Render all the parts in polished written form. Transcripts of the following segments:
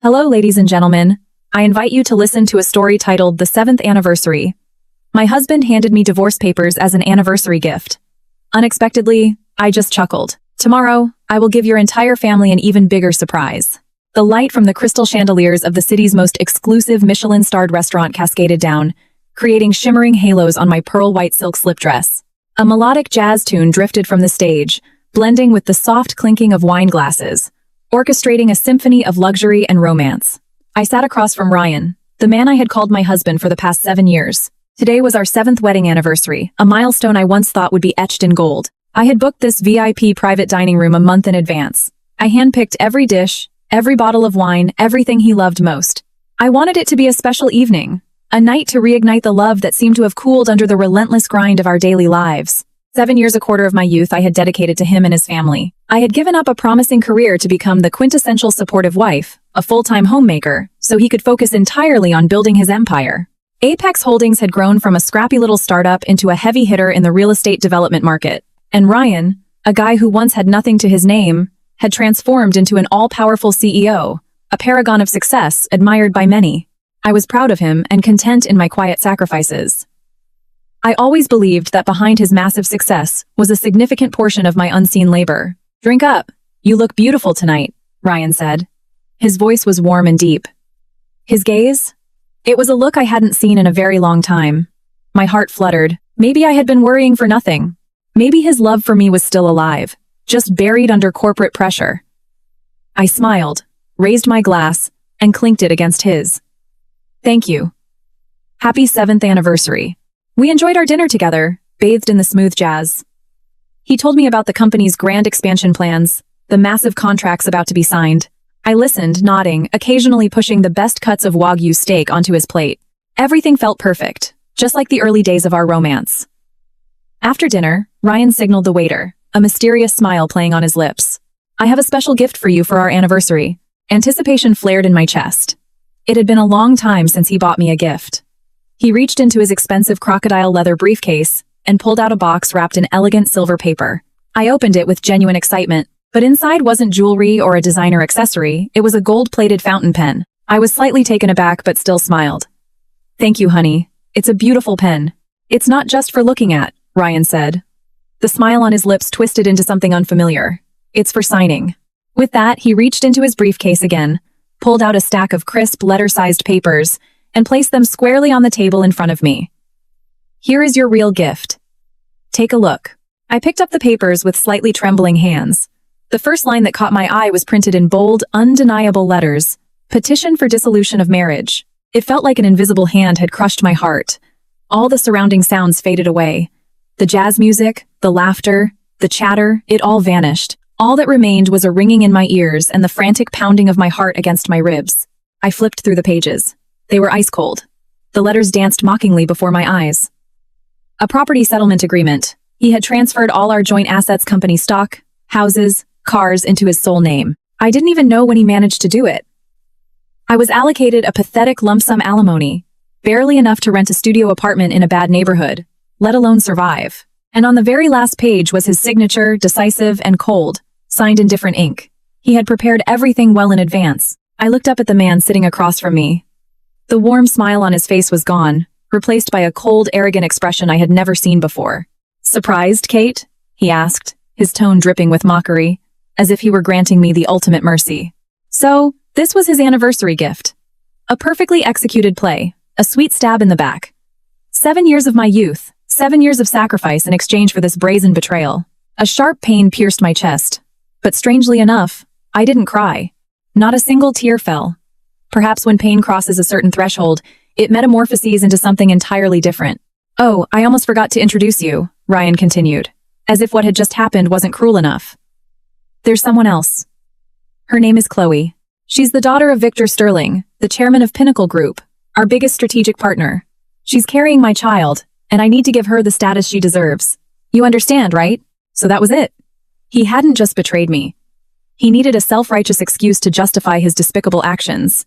Hello, ladies and gentlemen. I invite you to listen to a story titled The Seventh Anniversary. My husband handed me divorce papers as an anniversary gift. Unexpectedly, I just chuckled. Tomorrow, I will give your entire family an even bigger surprise. The light from the crystal chandeliers of the city's most exclusive Michelin-starred restaurant cascaded down, creating shimmering halos on my pearl white silk slip dress. A melodic jazz tune drifted from the stage, blending with the soft clinking of wine glasses, orchestrating a symphony of luxury and romance. I sat across from Ryan, the man I had called my husband for the past 7 years. Today was our 7th wedding anniversary, a milestone I once thought would be etched in gold. I had booked this VIP private dining room a month in advance. I handpicked every dish, every bottle of wine, everything he loved most. I wanted it to be a special evening, a night to reignite the love that seemed to have cooled under the relentless grind of our daily lives. 7 years, a quarter of my youth, I had dedicated to him and his family. I had given up a promising career to become the quintessential supportive wife, a full-time homemaker, so he could focus entirely on building his empire. Apex Holdings had grown from a scrappy little startup into a heavy hitter in the real estate development market, and Ryan, a guy who once had nothing to his name, had transformed into an all-powerful CEO, a paragon of success admired by many. I was proud of him and content in my quiet sacrifices. I always believed that behind his massive success was a significant portion of my unseen labor. "Drink up. You look beautiful tonight," Ryan said. His voice was warm and deep. His gaze? It was a look I hadn't seen in a very long time. My heart fluttered. Maybe I had been worrying for nothing. Maybe his love for me was still alive, just buried under corporate pressure. I smiled, raised my glass, and clinked it against his. "Thank you. Happy 7th anniversary." We enjoyed our dinner together, bathed in the smooth jazz. He told me about the company's grand expansion plans, the massive contracts about to be signed. I listened, nodding, occasionally pushing the best cuts of Wagyu steak onto his plate. Everything felt perfect, just like the early days of our romance. After dinner, Ryan signaled the waiter, a mysterious smile playing on his lips. "I have a special gift for you for our anniversary." Anticipation flared in my chest. It had been a long time since he bought me a gift. He reached into his expensive crocodile leather briefcase and pulled out a box wrapped in elegant silver paper. I opened it with genuine excitement, but inside wasn't jewelry or a designer accessory, it was a gold-plated fountain pen. I was slightly taken aback but still smiled. "Thank you, honey. It's a beautiful pen. It's not just for looking at," Ryan said. The smile on his lips twisted into something unfamiliar. "It's for signing." With that, he reached into his briefcase again, pulled out a stack of crisp, letter-sized papers, and placed them squarely on the table in front of me. "Here is your real gift. Take a look." I picked up the papers with slightly trembling hands. The first line that caught my eye was printed in bold, undeniable letters: "Petition for dissolution of marriage." It felt like an invisible hand had crushed my heart. All the surrounding sounds faded away. The jazz music, the laughter, the chatter, it all vanished. All that remained was a ringing in my ears and the frantic pounding of my heart against my ribs. I flipped through the pages. They were ice cold. The letters danced mockingly before my eyes. A property settlement agreement. He had transferred all our joint assets, company stock, houses, cars into his sole name. I didn't even know when he managed to do it. I was allocated a pathetic lump sum alimony, barely enough to rent a studio apartment in a bad neighborhood, let alone survive. And on the very last page was his signature, decisive and cold, signed in different ink. He had prepared everything well in advance. I looked up at the man sitting across from me. The warm smile on his face was gone, replaced by a cold, arrogant expression I had never seen before. "Surprised, Kate?" he asked, his tone dripping with mockery, as if he were granting me the ultimate mercy. So, this was his anniversary gift. A perfectly executed play, a sweet stab in the back. 7 years of my youth, 7 years of sacrifice in exchange for this brazen betrayal. A sharp pain pierced my chest. But strangely enough, I didn't cry. Not a single tear fell. Perhaps when pain crosses a certain threshold, it metamorphoses into something entirely different. "Oh, I almost forgot to introduce you," Ryan continued, as if what had just happened wasn't cruel enough. "There's someone else. Her name is Chloe. She's the daughter of Victor Sterling, the chairman of Pinnacle Group, our biggest strategic partner. She's carrying my child, and I need to give her the status she deserves. You understand, right?" So that was it. He hadn't just betrayed me. He needed a self-righteous excuse to justify his despicable actions.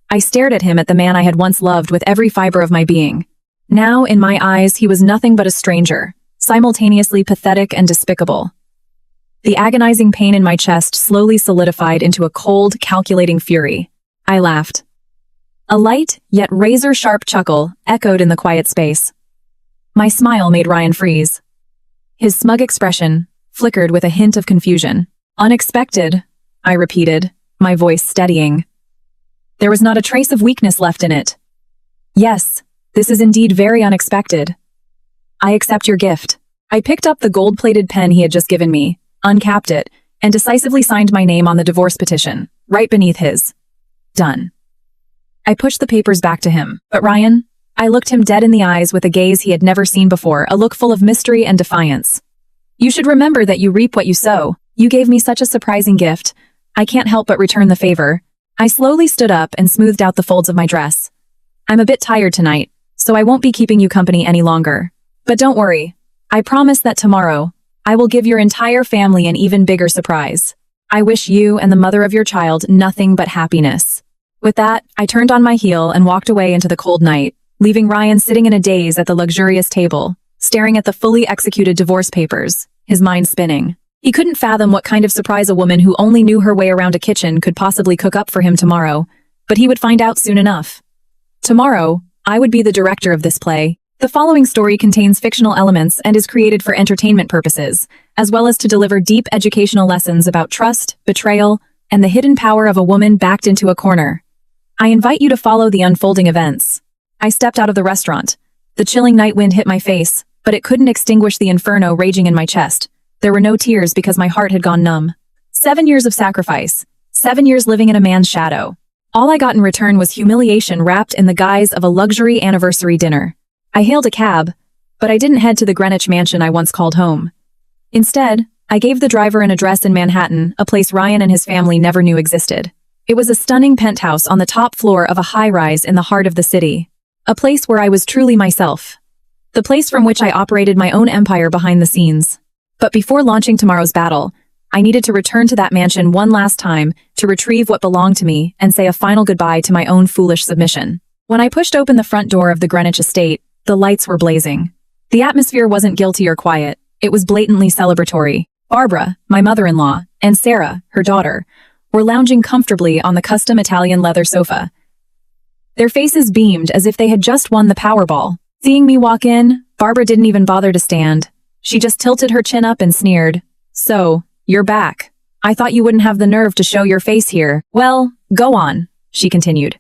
I stared at him, at the man I had once loved with every fiber of my being. Now, in my eyes, he was nothing but a stranger, simultaneously pathetic and despicable. The agonizing pain in my chest slowly solidified into a cold, calculating fury. I laughed. A light, yet razor-sharp chuckle echoed in the quiet space. My smile made Ryan freeze. His smug expression flickered with a hint of confusion. Unexpected, I repeated, my voice steadying. There was not a trace of weakness left in it. Yes, this is indeed very unexpected. I accept your gift. I picked up the gold-plated pen he had just given me, uncapped it, and decisively signed my name on the divorce petition, right beneath his. Done. I pushed the papers back to him, but Ryan, I looked him dead in the eyes with a gaze he had never seen before, a look full of mystery and defiance. You should remember that you reap what you sow. You gave me such a surprising gift. I can't help but return the favor. I slowly stood up and smoothed out the folds of my dress. I'm a bit tired tonight, so I won't be keeping you company any longer. But don't worry. I promise that tomorrow, I will give your entire family an even bigger surprise. I wish you and the mother of your child nothing but happiness. With that, I turned on my heel and walked away into the cold night, leaving Ryan sitting in a daze at the luxurious table, staring at the fully executed divorce papers, his mind spinning. He couldn't fathom what kind of surprise a woman who only knew her way around a kitchen could possibly cook up for him tomorrow, but he would find out soon enough. Tomorrow, I would be the director of this play. The following story contains fictional elements and is created for entertainment purposes, as well as to deliver deep educational lessons about trust, betrayal, and the hidden power of a woman backed into a corner. I invite you to follow the unfolding events. I stepped out of the restaurant. The chilling night wind hit my face, but it couldn't extinguish the inferno raging in my chest. There were no tears because my heart had gone numb. 7 years of sacrifice. 7 years living in a man's shadow. All I got in return was humiliation wrapped in the guise of a luxury anniversary dinner. I hailed a cab, but I didn't head to the Greenwich mansion I once called home. Instead, I gave the driver an address in Manhattan, a place Ryan and his family never knew existed. It was a stunning penthouse on the top floor of a high-rise in the heart of the city. A place where I was truly myself. The place from which I operated my own empire behind the scenes. But before launching tomorrow's battle, I needed to return to that mansion one last time to retrieve what belonged to me and say a final goodbye to my own foolish submission. When I pushed open the front door of the Greenwich estate, the lights were blazing. The atmosphere wasn't guilty or quiet, it was blatantly celebratory. Barbara, my mother-in-law, and Sarah, her daughter, were lounging comfortably on the custom Italian leather sofa. Their faces beamed as if they had just won the Powerball. Seeing me walk in, Barbara didn't even bother to stand. She just tilted her chin up and sneered. So, you're back. I thought you wouldn't have the nerve to show your face here. Well, go on, she continued.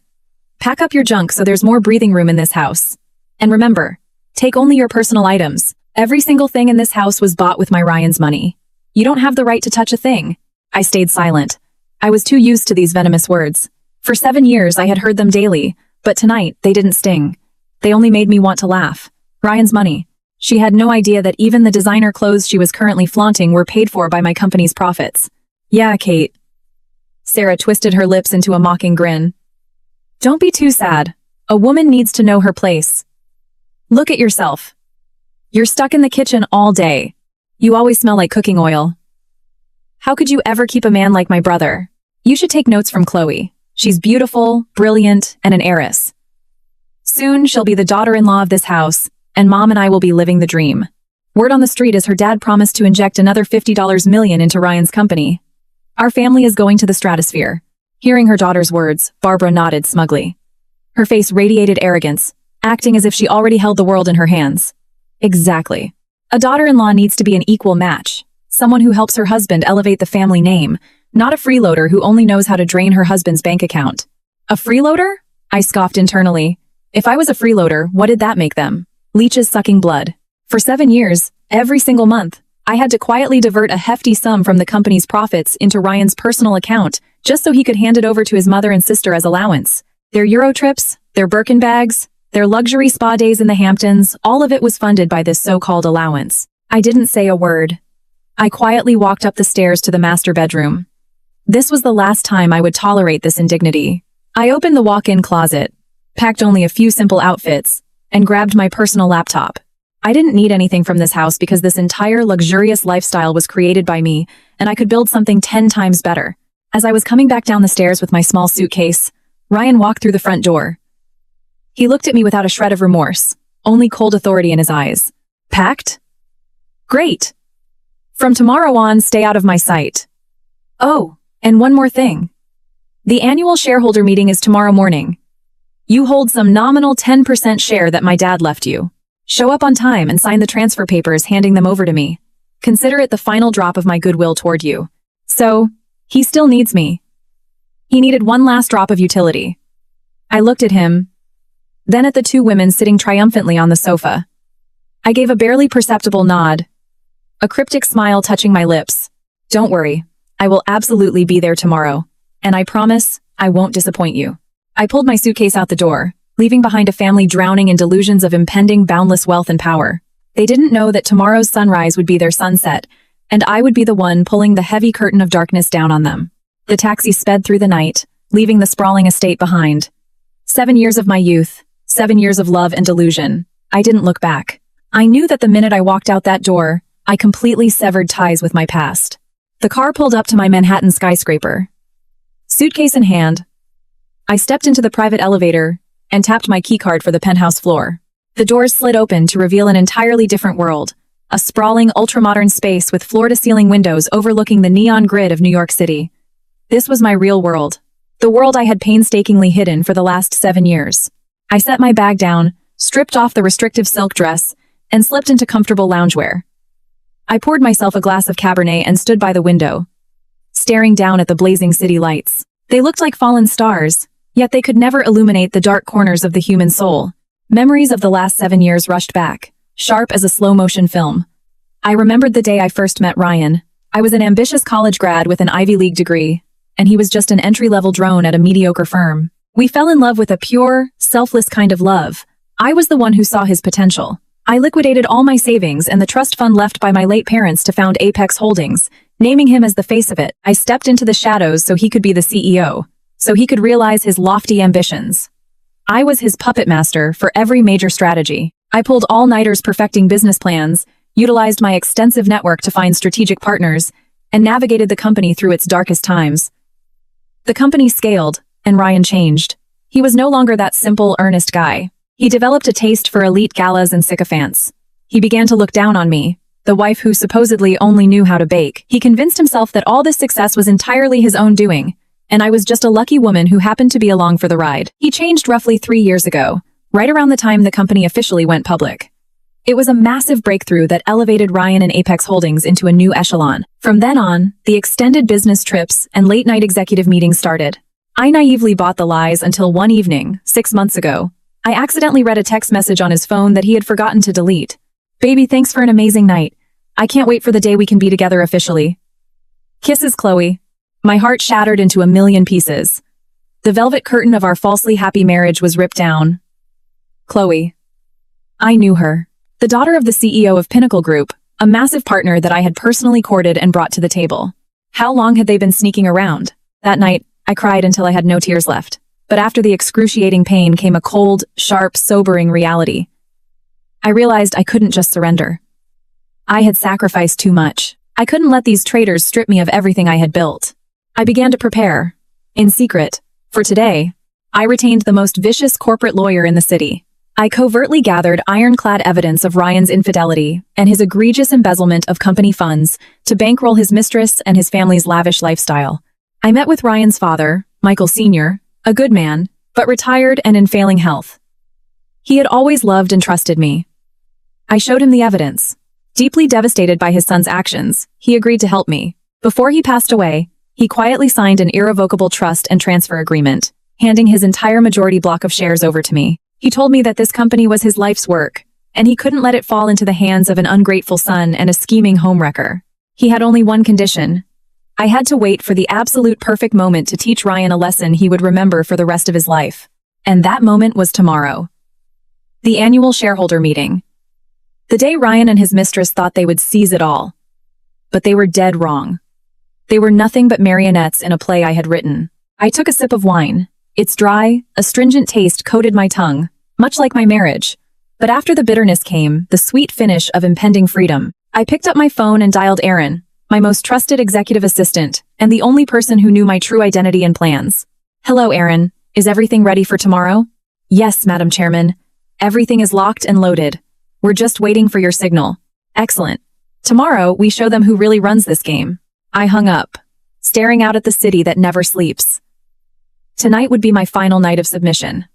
Pack up your junk so there's more breathing room in this house. And remember, take only your personal items. Every single thing in this house was bought with my Ryan's money. You don't have the right to touch a thing. I stayed silent. I was too used to these venomous words. For 7 years I had heard them daily, but tonight they didn't sting. They only made me want to laugh. Ryan's money. She had no idea that even the designer clothes she was currently flaunting were paid for by my company's profits. Yeah, Kate. Sarah twisted her lips into a mocking grin. Don't be too sad. A woman needs to know her place. Look at yourself. You're stuck in the kitchen all day. You always smell like cooking oil. How could you ever keep a man like my brother? You should take notes from Chloe. She's beautiful, brilliant, and an heiress. Soon she'll be the daughter-in-law of this house, and Mom and I will be living the dream. Word on the street is her dad promised to inject another $50 million into Ryan's company. Our family is going to the stratosphere. Hearing her daughter's words, Barbara nodded smugly. Her face radiated arrogance, acting as if she already held the world in her hands. Exactly. A daughter-in-law needs to be an equal match. Someone who helps her husband elevate the family name, not a freeloader who only knows how to drain her husband's bank account. A freeloader? I scoffed internally. If I was a freeloader, what did that make them? Leeches sucking blood. For 7 years, every single month, I had to quietly divert a hefty sum from the company's profits into Ryan's personal account, just so he could hand it over to his mother and sister as allowance. Their Euro trips, their Birkin bags, their luxury spa days in the Hamptons, all of it was funded by this so-called allowance. I didn't say a word. I quietly walked up the stairs to the master bedroom. This was the last time I would tolerate this indignity. I opened the walk-in closet, packed only a few simple outfits, and grabbed my personal laptop. I didn't need anything from this house because this entire luxurious lifestyle was created by me, and I could build something 10 times better. As I was coming back down the stairs with my small suitcase, Ryan walked through the front door. He looked at me without a shred of remorse, only cold authority in his eyes. Packed? Great. From tomorrow on, stay out of my sight. Oh, and one more thing. The annual shareholder meeting is tomorrow morning. You hold some nominal 10% share that my dad left you. Show up on time and sign the transfer papers, handing them over to me. Consider it the final drop of my goodwill toward you. So, he still needs me. He needed one last drop of utility. I looked at him, then at the two women sitting triumphantly on the sofa. I gave a barely perceptible nod, a cryptic smile touching my lips. Don't worry, I will absolutely be there tomorrow, and I promise I won't disappoint you. I pulled my suitcase out the door, leaving behind a family drowning in delusions of impending boundless wealth and power. They didn't know that tomorrow's sunrise would be their sunset, and I would be the one pulling the heavy curtain of darkness down on them. The taxi sped through the night, leaving the sprawling estate behind. 7 years of my youth, 7 years of love and delusion. I didn't look back. I knew that the minute I walked out that door, I completely severed ties with my past. The car pulled up to my Manhattan skyscraper. Suitcase in hand, I stepped into the private elevator and tapped my keycard for the penthouse floor. The doors slid open to reveal an entirely different world, a sprawling, ultramodern space with floor-to-ceiling windows overlooking the neon grid of New York City. This was my real world, the world I had painstakingly hidden for the last 7 years. I set my bag down, stripped off the restrictive silk dress, and slipped into comfortable loungewear. I poured myself a glass of Cabernet and stood by the window, staring down at the blazing city lights. They looked like fallen stars, yet they could never illuminate the dark corners of the human soul. Memories of the last 7 years rushed back, sharp as a slow-motion film. I remembered the day I first met Ryan. I was an ambitious college grad with an Ivy League degree, and he was just an entry-level drone at a mediocre firm. We fell in love with a pure, selfless kind of love. I was the one who saw his potential. I liquidated all my savings and the trust fund left by my late parents to found Apex Holdings, naming him as the face of it. I stepped into the shadows so he could be the CEO, so he could realize his lofty ambitions. I was his puppet master for every major strategy. I pulled all-nighters perfecting business plans, utilized my extensive network to find strategic partners, and navigated the company through its darkest times. The company scaled, and Ryan changed. He was no longer that simple, earnest guy. He developed a taste for elite galas and sycophants. He began to look down on me, the wife who supposedly only knew how to bake. He convinced himself that all this success was entirely his own doing, and I was just a lucky woman who happened to be along for the ride. He changed roughly 3 years ago, right around the time the company officially went public. It was a massive breakthrough that elevated Ryan and Apex Holdings into a new echelon. From then on, the extended business trips and late-night executive meetings started. I naively bought the lies until one evening, 6 months ago, I accidentally read a text message on his phone that he had forgotten to delete. Baby, thanks for an amazing night. I can't wait for the day we can be together officially. Kisses, Chloe. My heart shattered into a million pieces. The velvet curtain of our falsely happy marriage was ripped down. Chloe. I knew her. The daughter of the CEO of Pinnacle Group, a massive partner that I had personally courted and brought to the table. How long had they been sneaking around? That night, I cried until I had no tears left. But after the excruciating pain came a cold, sharp, sobering reality. I realized I couldn't just surrender. I had sacrificed too much. I couldn't let these traitors strip me of everything I had built. I began to prepare, in secret, for today. I retained the most vicious corporate lawyer in the city. I covertly gathered ironclad evidence of Ryan's infidelity and his egregious embezzlement of company funds to bankroll his mistress and his family's lavish lifestyle. I met with Ryan's father, Michael Sr., a good man, but retired and in failing health. He had always loved and trusted me. I showed him the evidence. Deeply devastated by his son's actions, he agreed to help me. Before he passed away, he quietly signed an irrevocable trust and transfer agreement, handing his entire majority block of shares over to me. He told me that this company was his life's work, and he couldn't let it fall into the hands of an ungrateful son and a scheming homewrecker. He had only one condition. I had to wait for the absolute perfect moment to teach Ryan a lesson he would remember for the rest of his life. And that moment was tomorrow. The annual shareholder meeting. The day Ryan and his mistress thought they would seize it all. But they were dead wrong. They were nothing but marionettes in a play I had written. I took a sip of wine. Its dry, astringent taste coated my tongue, much like my marriage. But after the bitterness came the sweet finish of impending freedom. I picked up my phone and dialed Aaron, my most trusted executive assistant, and the only person who knew my true identity and plans. Hello, Aaron. Is everything ready for tomorrow? Yes, Madam Chairman. Everything is locked and loaded. We're just waiting for your signal. Excellent. Tomorrow, we show them who really runs this game. I hung up, staring out at the city that never sleeps. Tonight would be my final night of submission.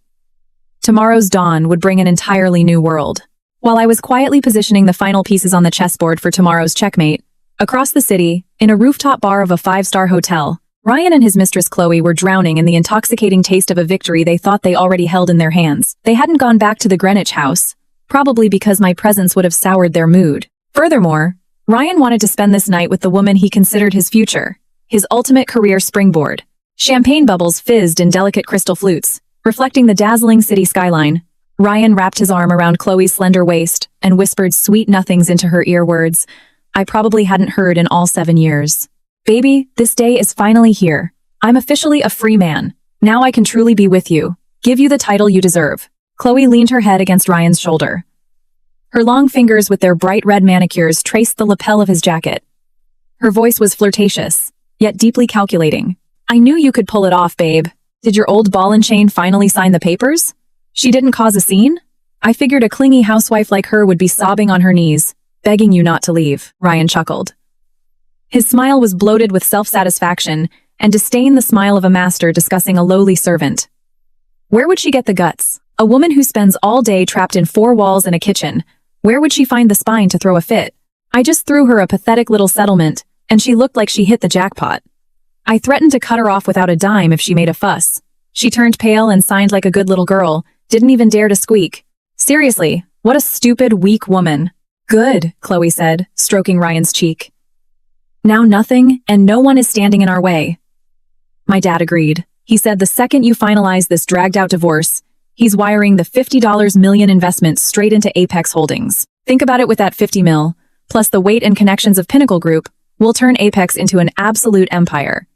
Tomorrow's dawn would bring an entirely new world. While I was quietly positioning the final pieces on the chessboard for tomorrow's checkmate, across the city, in a rooftop bar of a five-star hotel, Ryan and his mistress Chloe were drowning in the intoxicating taste of a victory they thought they already held in their hands. They hadn't gone back to the Greenwich house, probably because my presence would have soured their mood. Furthermore, Ryan wanted to spend this night with the woman he considered his future, his ultimate career springboard. Champagne bubbles fizzed in delicate crystal flutes, reflecting the dazzling city skyline. Ryan wrapped his arm around Chloe's slender waist and whispered sweet nothings into her ear, words I probably hadn't heard in all 7 years. Baby, this day is finally here. I'm officially a free man. Now I can truly be with you, give you the title you deserve. Chloe leaned her head against Ryan's shoulder. Her long fingers with their bright red manicures traced the lapel of his jacket. Her voice was flirtatious, yet deeply calculating. I knew you could pull it off, babe. Did your old ball and chain finally sign the papers? She didn't cause a scene? I figured a clingy housewife like her would be sobbing on her knees, begging you not to leave, Ryan chuckled. His smile was bloated with self-satisfaction and disdain, the smile of a master discussing a lowly servant. Where would she get the guts? A woman who spends all day trapped in 4 walls and a kitchen. Where would she find the spine to throw a fit? I just threw her a pathetic little settlement, and she looked like she hit the jackpot. I threatened to cut her off without a dime if she made a fuss. She turned pale and signed like a good little girl, didn't even dare to squeak. Seriously, what a stupid, weak woman. Good, Chloe said, stroking Ryan's cheek. Now nothing and no one is standing in our way. My dad agreed. He said the second you finalize this dragged-out divorce, he's wiring the $50 million investment straight into Apex Holdings. Think about it, with that 50 mil, plus the weight and connections of Pinnacle Group, we'll turn Apex into an absolute empire.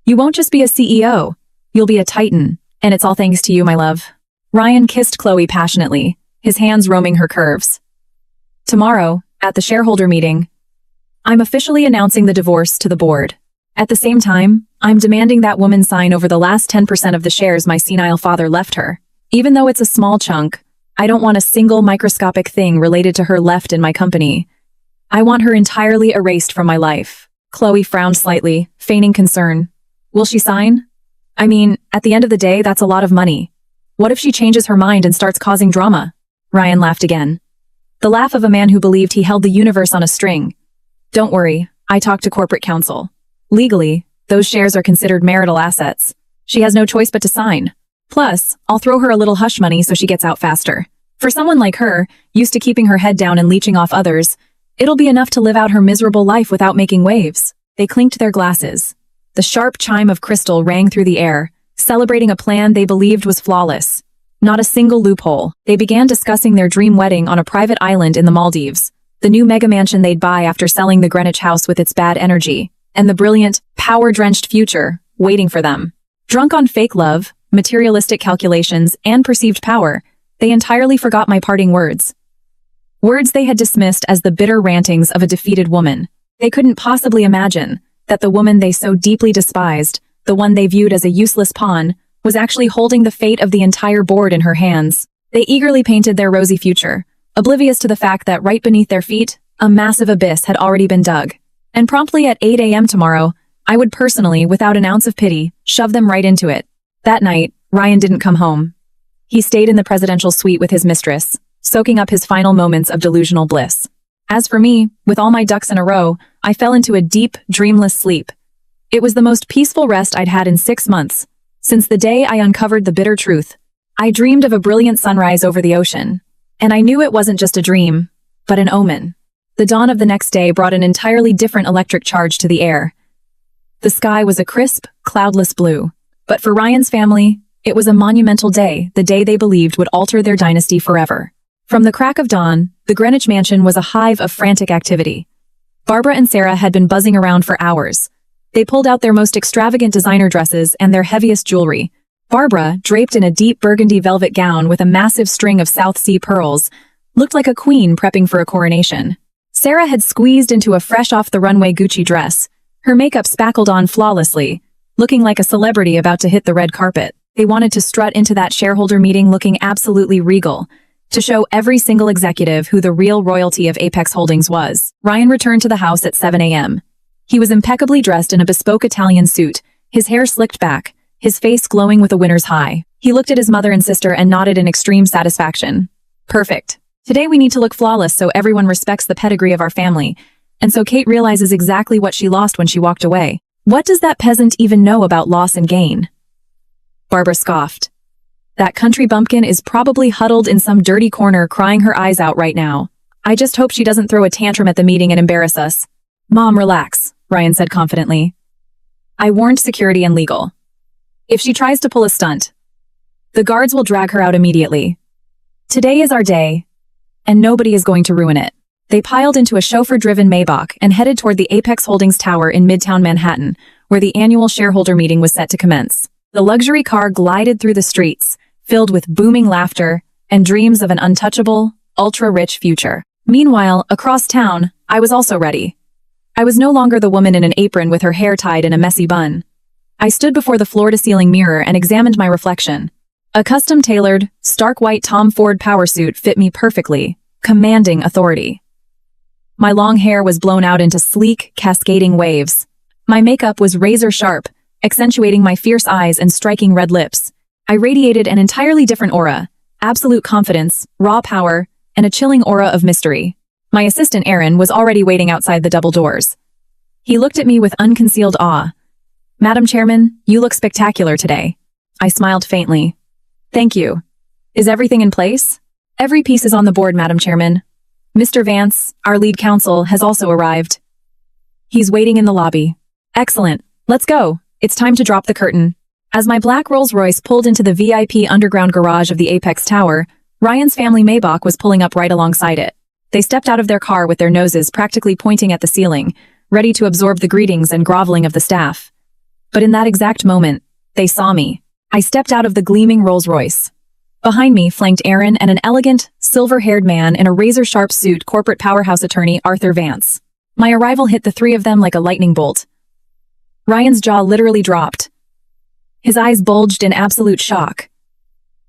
You won't just be a CEO, you'll be a titan, and it's all thanks to you, my love. Ryan kissed Chloe passionately, his hands roaming her curves. Tomorrow, at the shareholder meeting, I'm officially announcing the divorce to the board. At the same time, I'm demanding that woman sign over the last 10% of the shares my senile father left her. Even though it's a small chunk, I don't want a single microscopic thing related to her left in my company. I want her entirely erased from my life. Chloe frowned slightly, feigning concern. Will she sign? I mean, at the end of the day, that's a lot of money. What if she changes her mind and starts causing drama? Ryan laughed again. The laugh of a man who believed he held the universe on a string. Don't worry, I talked to corporate counsel. Legally, those shares are considered marital assets. She has no choice but to sign. Plus, I'll throw her a little hush money so she gets out faster. For someone like her, used to keeping her head down and leeching off others, it'll be enough to live out her miserable life without making waves. They clinked their glasses. The sharp chime of crystal rang through the air, celebrating a plan they believed was flawless. Not a single loophole. They began discussing their dream wedding on a private island in the Maldives, the new mega mansion they'd buy after selling the Greenwich house with its bad energy, and the brilliant, power-drenched future waiting for them. Drunk on fake love, materialistic calculations, and perceived power, they entirely forgot my parting words. Words they had dismissed as the bitter rantings of a defeated woman. They couldn't possibly imagine that the woman they so deeply despised, the one they viewed as a useless pawn, was actually holding the fate of the entire board in her hands. They eagerly painted their rosy future, oblivious to the fact that right beneath their feet, a massive abyss had already been dug. And promptly at 8 a.m. tomorrow, I would personally, without an ounce of pity, shove them right into it. That night, Ryan didn't come home. He stayed in the presidential suite with his mistress, soaking up his final moments of delusional bliss. As for me, with all my ducks in a row, I fell into a deep, dreamless sleep. It was the most peaceful rest I'd had in 6 months, since the day I uncovered the bitter truth. I dreamed of a brilliant sunrise over the ocean, and I knew it wasn't just a dream, but an omen. The dawn of the next day brought an entirely different electric charge to the air. The sky was a crisp, cloudless blue. But for Ryan's family, it was a monumental day, the day they believed would alter their dynasty forever. From the crack of dawn, the Greenwich mansion was a hive of frantic activity. Barbara and Sarah had been buzzing around for hours. They pulled out their most extravagant designer dresses and their heaviest jewelry. Barbara, draped in a deep burgundy velvet gown with a massive string of South Sea pearls, looked like a queen prepping for a coronation. Sarah had squeezed into a fresh-off-the-runway Gucci dress, her makeup spackled on flawlessly, looking like a celebrity about to hit the red carpet. They wanted to strut into that shareholder meeting looking absolutely regal, to show every single executive who the real royalty of Apex Holdings was. Ryan returned to the house at 7 a.m. He was impeccably dressed in a bespoke Italian suit, his hair slicked back, his face glowing with a winner's high. He looked at his mother and sister and nodded in extreme satisfaction. Perfect. Today we need to look flawless so everyone respects the pedigree of our family, and so Kate realizes exactly what she lost when she walked away. What does that peasant even know about loss and gain? Barbara scoffed. That country bumpkin is probably huddled in some dirty corner crying her eyes out right now. I just hope she doesn't throw a tantrum at the meeting and embarrass us. Mom, relax, Ryan said confidently. I warned security and legal. If she tries to pull a stunt, the guards will drag her out immediately. Today is our day, and nobody is going to ruin it. They piled into a chauffeur-driven Maybach and headed toward the Apex Holdings Tower in Midtown Manhattan, where the annual shareholder meeting was set to commence. The luxury car glided through the streets, filled with booming laughter and dreams of an untouchable, ultra-rich future. Meanwhile, across town, I was also ready. I was no longer the woman in an apron with her hair tied in a messy bun. I stood before the floor-to-ceiling mirror and examined my reflection. A custom-tailored, stark white Tom Ford power suit fit me perfectly, commanding authority. My long hair was blown out into sleek, cascading waves. My makeup was razor-sharp, accentuating my fierce eyes and striking red lips. I radiated an entirely different aura, absolute confidence, raw power, and a chilling aura of mystery. My assistant Aaron was already waiting outside the double doors. He looked at me with unconcealed awe. Madam Chairman, you look spectacular today. I smiled faintly. Thank you. Is everything in place? Every piece is on the board, Madam Chairman. Mr. Vance, our lead counsel, has also arrived. He's waiting in the lobby. Excellent. Let's go. It's time to drop the curtain. As my black Rolls-Royce pulled into the VIP underground garage of the Apex Tower, Ryan's family Maybach was pulling up right alongside it. They stepped out of their car with their noses practically pointing at the ceiling, ready to absorb the greetings and groveling of the staff. But in that exact moment, they saw me. I stepped out of the gleaming Rolls-Royce. Behind me flanked Aaron and an elegant, silver-haired man in a razor-sharp suit, corporate powerhouse attorney Arthur Vance. My arrival hit the three of them like a lightning bolt. Ryan's jaw literally dropped. His eyes bulged in absolute shock.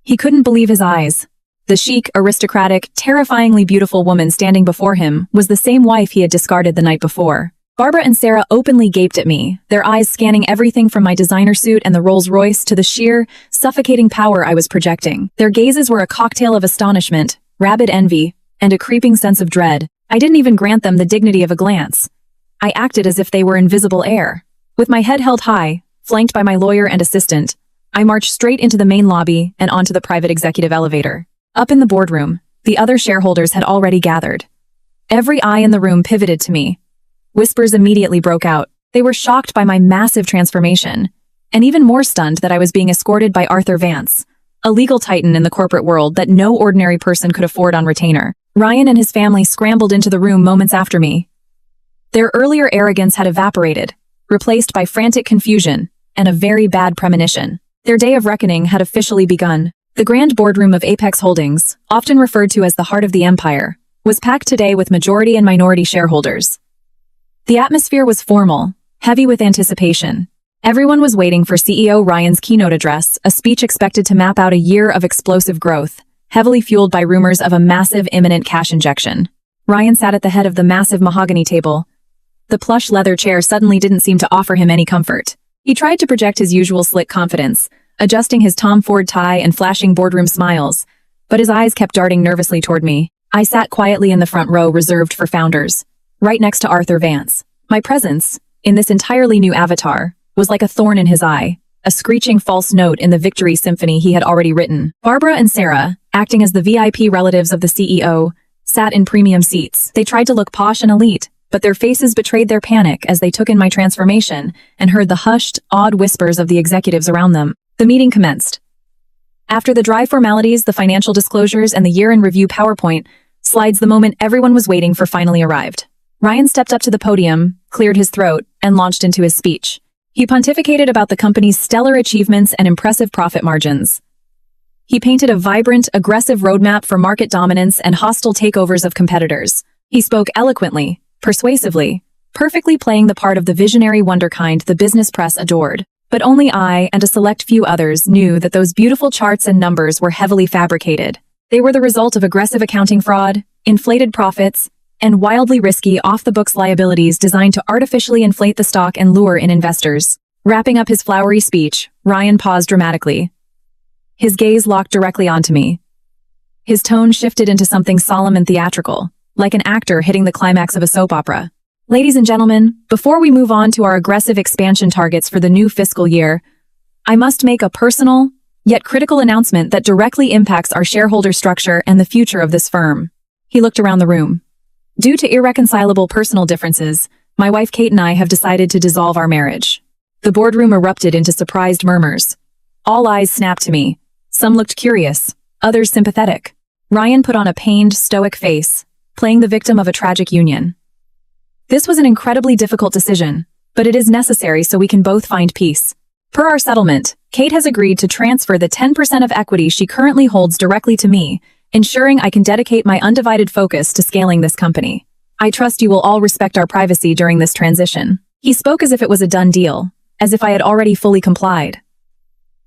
He couldn't believe his eyes. The chic, aristocratic, terrifyingly beautiful woman standing before him was the same wife he had discarded the night before. Barbara and Sarah openly gaped at me, their eyes scanning everything from my designer suit and the Rolls-Royce to the sheer, suffocating power I was projecting. Their gazes were a cocktail of astonishment, rabid envy, and a creeping sense of dread. I didn't even grant them the dignity of a glance. I acted as if they were invisible air. With my head held high, flanked by my lawyer and assistant, I marched straight into the main lobby and onto the private executive elevator. Up in the boardroom, the other shareholders had already gathered. Every eye in the room pivoted to me. Whispers immediately broke out. They were shocked by my massive transformation, and even more stunned that I was being escorted by Arthur Vance, a legal titan in the corporate world that no ordinary person could afford on retainer. Ryan and his family scrambled into the room moments after me. Their earlier arrogance had evaporated, replaced by frantic confusion and a very bad premonition. Their day of reckoning had officially begun. The grand boardroom of Apex Holdings, often referred to as the heart of the empire, was packed today with majority and minority shareholders. The atmosphere was formal, heavy with anticipation. Everyone was waiting for CEO Ryan's keynote address, a speech expected to map out a year of explosive growth, heavily fueled by rumors of a massive imminent cash injection. Ryan sat at the head of the massive mahogany table. The plush leather chair suddenly didn't seem to offer him any comfort. He tried to project his usual slick confidence, adjusting his Tom Ford tie and flashing boardroom smiles, but his eyes kept darting nervously toward me. I sat quietly in the front row reserved for founders, right next to Arthur Vance. My presence, in this entirely new avatar, was like a thorn in his eye, a screeching false note in the victory symphony he had already written. Barbara and Sarah, acting as the VIP relatives of the CEO, sat in premium seats. They tried to look posh and elite, but their faces betrayed their panic as they took in my transformation and heard the hushed, awed whispers of the executives around them. The meeting commenced. After the dry formalities, the financial disclosures, and the year-in-review PowerPoint slides, the moment everyone was waiting for finally arrived. Ryan stepped up to the podium, cleared his throat, and launched into his speech. He pontificated about the company's stellar achievements and impressive profit margins. He painted a vibrant, aggressive roadmap for market dominance and hostile takeovers of competitors. He spoke eloquently, persuasively, perfectly playing the part of the visionary wonderkind the business press adored. But only I and a select few others knew that those beautiful charts and numbers were heavily fabricated. They were the result of aggressive accounting fraud, inflated profits, and wildly risky off-the-books liabilities designed to artificially inflate the stock and lure in investors. Wrapping up his flowery speech, Ryan paused dramatically. His gaze locked directly onto me. His tone shifted into something solemn and theatrical, like an actor hitting the climax of a soap opera. Ladies and gentlemen, before we move on to our aggressive expansion targets for the new fiscal year, I must make a personal, yet critical announcement that directly impacts our shareholder structure and the future of this firm. He looked around the room. Due to irreconcilable personal differences, my wife Kate and I have decided to dissolve our marriage. The boardroom erupted into surprised murmurs. All eyes snapped to me. Some looked curious, others sympathetic. Ryan put on a pained, stoic face, playing the victim of a tragic union. This was an incredibly difficult decision, but it is necessary so we can both find peace. Per our settlement, Kate has agreed to transfer the 10% of equity she currently holds directly to me, ensuring I can dedicate my undivided focus to scaling this company. I trust you will all respect our privacy during this transition. He spoke as if it was a done deal, as if I had already fully complied.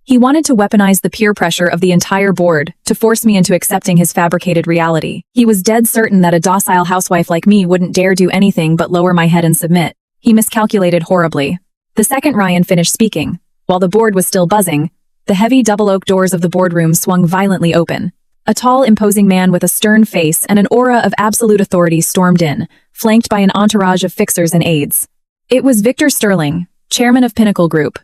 He wanted to weaponize the peer pressure of the entire board to force me into accepting his fabricated reality. He was dead certain that a docile housewife like me wouldn't dare do anything but lower my head and submit. He miscalculated horribly. The second Ryan finished speaking, while the board was still buzzing, the heavy double oak doors of the boardroom swung violently open. A tall, imposing man with a stern face and an aura of absolute authority stormed in, flanked by an entourage of fixers and aides. It was Victor Sterling, chairman of Pinnacle Group,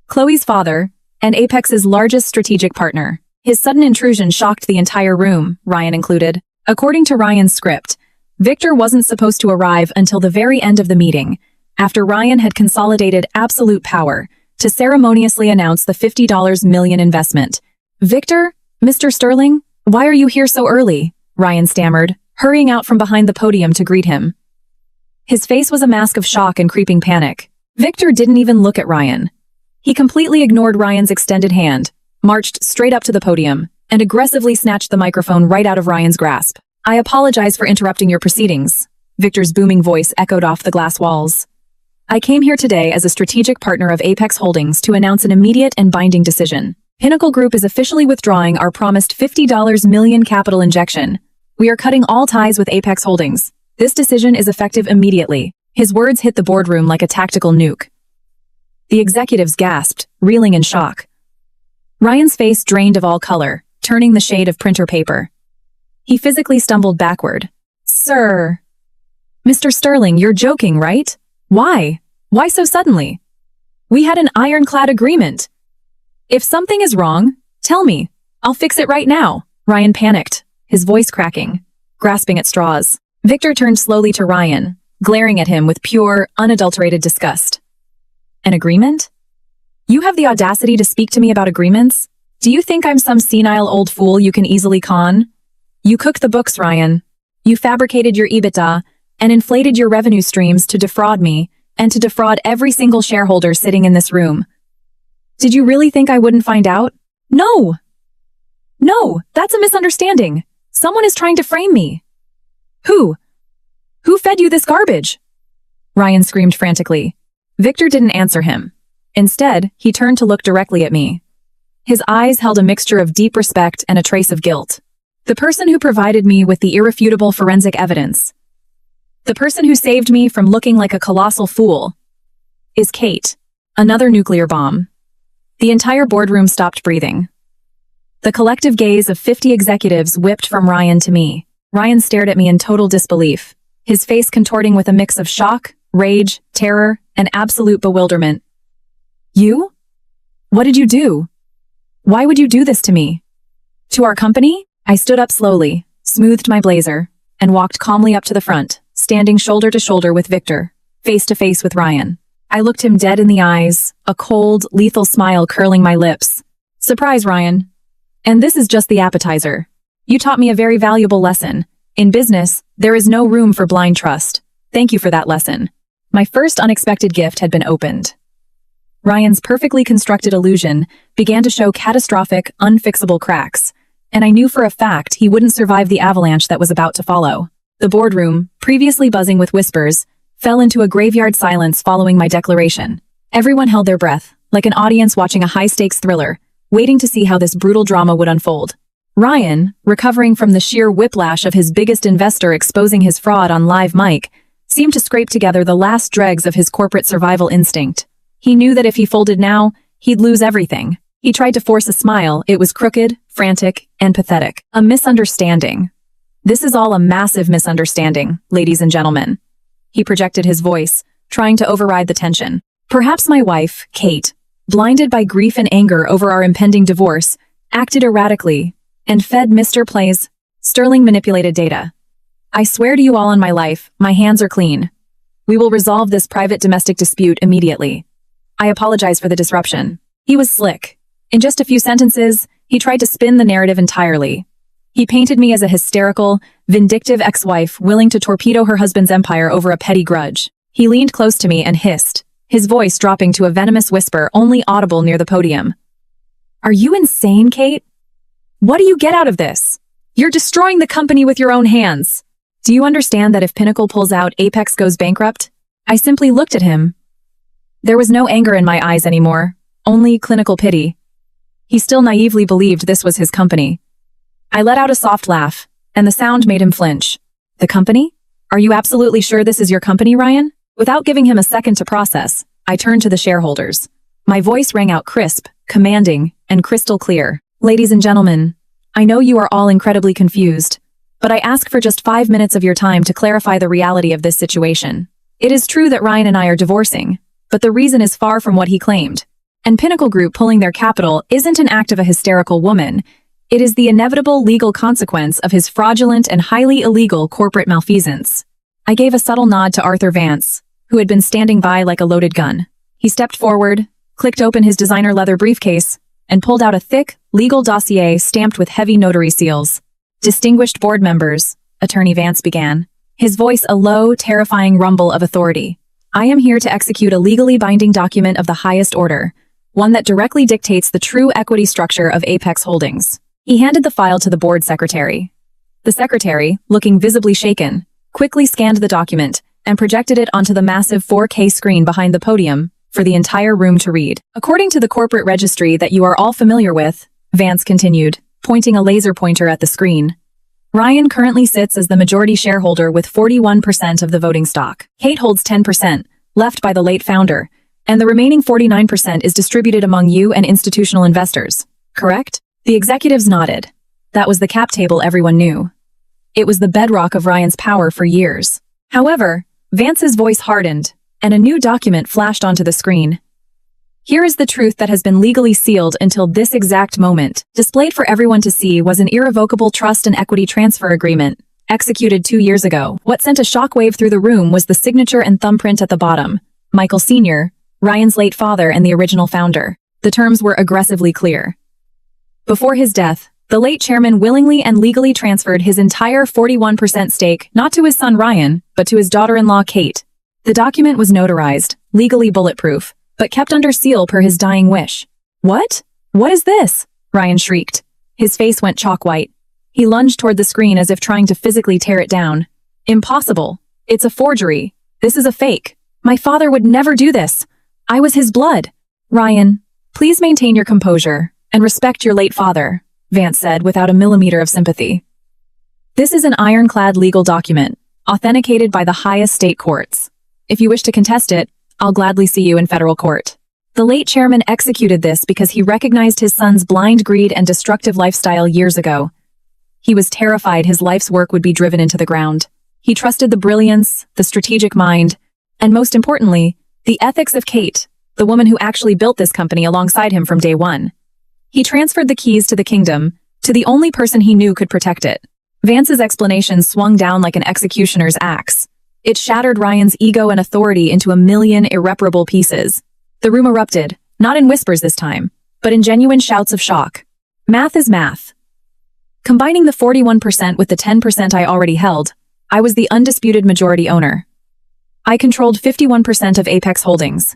Chloe's father, and Apex's largest strategic partner. His sudden intrusion shocked the entire room, Ryan included. According to Ryan's script, Victor wasn't supposed to arrive until the very end of the meeting, after Ryan had consolidated absolute power, to ceremoniously announce the $50 million investment. Victor? Mr. Sterling? Why are you here so early? Ryan stammered, hurrying out from behind the podium to greet him. His face was a mask of shock and creeping panic. Victor didn't even look at Ryan. He completely ignored Ryan's extended hand, marched straight up to the podium, and aggressively snatched the microphone right out of Ryan's grasp. I apologize for interrupting your proceedings. Victor's booming voice echoed off the glass walls. I came here today as a strategic partner of Apex Holdings to announce an immediate and binding decision. Pinnacle Group is officially withdrawing our promised $50 million capital injection. We are cutting all ties with Apex Holdings. This decision is effective immediately. His words hit the boardroom like a tactical nuke. The executives gasped, reeling in shock. Ryan's face drained of all color, turning the shade of printer paper. He physically stumbled backward. Sir. Mr. Sterling, you're joking, right? Why? Why so suddenly? We had an ironclad agreement. If something is wrong, tell me. I'll fix it right now. Ryan panicked, his voice cracking, grasping at straws. Victor turned slowly to Ryan, glaring at him with pure, unadulterated disgust. An agreement? You have the audacity to speak to me about agreements? Do you think I'm some senile old fool you can easily con? You cooked the books, Ryan. You fabricated your EBITDA and inflated your revenue streams to defraud me and to defraud every single shareholder sitting in this room. Did you really think I wouldn't find out? No! No, that's a misunderstanding. Someone is trying to frame me. Who? Who fed you this garbage? Ryan screamed frantically. Victor didn't answer him. Instead, he turned to look directly at me. His eyes held a mixture of deep respect and a trace of guilt. The person who provided me with the irrefutable forensic evidence, the person who saved me from looking like a colossal fool, is Kate, another nuclear bomb. The entire boardroom stopped breathing. The collective gaze of 50 executives whipped from Ryan to me. Ryan stared at me in total disbelief, his face contorting with a mix of shock, rage, terror, and absolute bewilderment. You? What did you do? Why would you do this to me? To our company? I stood up slowly, smoothed my blazer, and walked calmly up to the front, standing shoulder to shoulder with Victor, face to face with Ryan. I looked him dead in the eyes, a cold, lethal smile curling my lips. Surprise, Ryan. And this is just the appetizer. You taught me a very valuable lesson. In business, there is no room for blind trust. Thank you for that lesson. My first unexpected gift had been opened. Ryan's perfectly constructed illusion began to show catastrophic, unfixable cracks, and I knew for a fact he wouldn't survive the avalanche that was about to follow. The boardroom, previously buzzing with whispers, fell into a graveyard silence following my declaration. Everyone held their breath, like an audience watching a high-stakes thriller, waiting to see how this brutal drama would unfold. Ryan, recovering from the sheer whiplash of his biggest investor exposing his fraud on live mic, seemed to scrape together the last dregs of his corporate survival instinct. He knew that if he folded now, he'd lose everything. He tried to force a smile. It was crooked, frantic, and pathetic. A misunderstanding. This is all a massive misunderstanding, ladies and gentlemen. He projected his voice, trying to override the tension. Perhaps my wife, Kate, blinded by grief and anger over our impending divorce, acted erratically and fed Mr. Play's sterling manipulated data. I swear to you all on my life, my hands are clean. We will resolve this private domestic dispute immediately. I apologize for the disruption. He was slick. In just a few sentences, he tried to spin the narrative entirely. He painted me as a hysterical, vindictive ex-wife willing to torpedo her husband's empire over a petty grudge. He leaned close to me and hissed, his voice dropping to a venomous whisper only audible near the podium. Are you insane, Kate? What do you get out of this? You're destroying the company with your own hands. Do you understand that if Pinnacle pulls out, Apex goes bankrupt? I simply looked at him. There was no anger in my eyes anymore, only clinical pity. He still naively believed this was his company. I let out a soft laugh, and the sound made him flinch. The company? Are you absolutely sure this is your company, Ryan? Without giving him a second to process, I turned to the shareholders. My voice rang out crisp, commanding, and crystal clear. Ladies and gentlemen, I know you are all incredibly confused, but I ask for just 5 minutes of your time to clarify the reality of this situation. It is true that Ryan and I are divorcing, but the reason is far from what he claimed. And Pinnacle Group pulling their capital isn't an act of a hysterical woman. It is the inevitable legal consequence of his fraudulent and highly illegal corporate malfeasance. I gave a subtle nod to Arthur Vance, who had been standing by like a loaded gun. He stepped forward, clicked open his designer leather briefcase, and pulled out a thick, legal dossier stamped with heavy notary seals. Distinguished board members, Attorney Vance began, his voice a low, terrifying rumble of authority. I am here to execute a legally binding document of the highest order, one that directly dictates the true equity structure of Apex Holdings. He handed the file to the board secretary. The secretary, looking visibly shaken, quickly scanned the document and projected it onto the massive 4K screen behind the podium for the entire room to read. According to the corporate registry that you are all familiar with, Vance continued, pointing a laser pointer at the screen, Ryan currently sits as the majority shareholder with 41% of the voting stock. Kate holds 10%, left by the late founder, and the remaining 49% is distributed among you and institutional investors, correct? The executives nodded. That was the cap table everyone knew. It was the bedrock of Ryan's power for years. However, Vance's voice hardened, and a new document flashed onto the screen. Here is the truth that has been legally sealed until this exact moment. Displayed for everyone to see was an irrevocable trust and equity transfer agreement, executed 2 years ago. What sent a shockwave through the room was the signature and thumbprint at the bottom. Michael Sr., Ryan's late father and the original founder. The terms were aggressively clear. Before his death, the late chairman willingly and legally transferred his entire 41% stake not to his son Ryan, but to his daughter-in-law Kate. The document was notarized, legally bulletproof, but kept under seal per his dying wish. What? What is this? Ryan shrieked. His face went chalk white. He lunged toward the screen as if trying to physically tear it down. Impossible. It's a forgery. This is a fake. My father would never do this. I was his blood. Ryan, please maintain your composure and respect your late father, Vance said without a millimeter of sympathy. This is an ironclad legal document, authenticated by the highest state courts. If you wish to contest it, I'll gladly see you in federal court. The late chairman executed this because he recognized his son's blind greed and destructive lifestyle years ago. He was terrified his life's work would be driven into the ground. He trusted the brilliance, the strategic mind, and most importantly, the ethics of Kate, the woman who actually built this company alongside him from day one. He transferred the keys to the kingdom to the only person he knew could protect it. Vance's explanation swung down like an executioner's axe. It shattered Ryan's ego and authority into a million irreparable pieces. The room erupted, not in whispers this time, but in genuine shouts of shock. Math is math. Combining the 41% with the 10% I already held, I was the undisputed majority owner. I controlled 51% of Apex Holdings.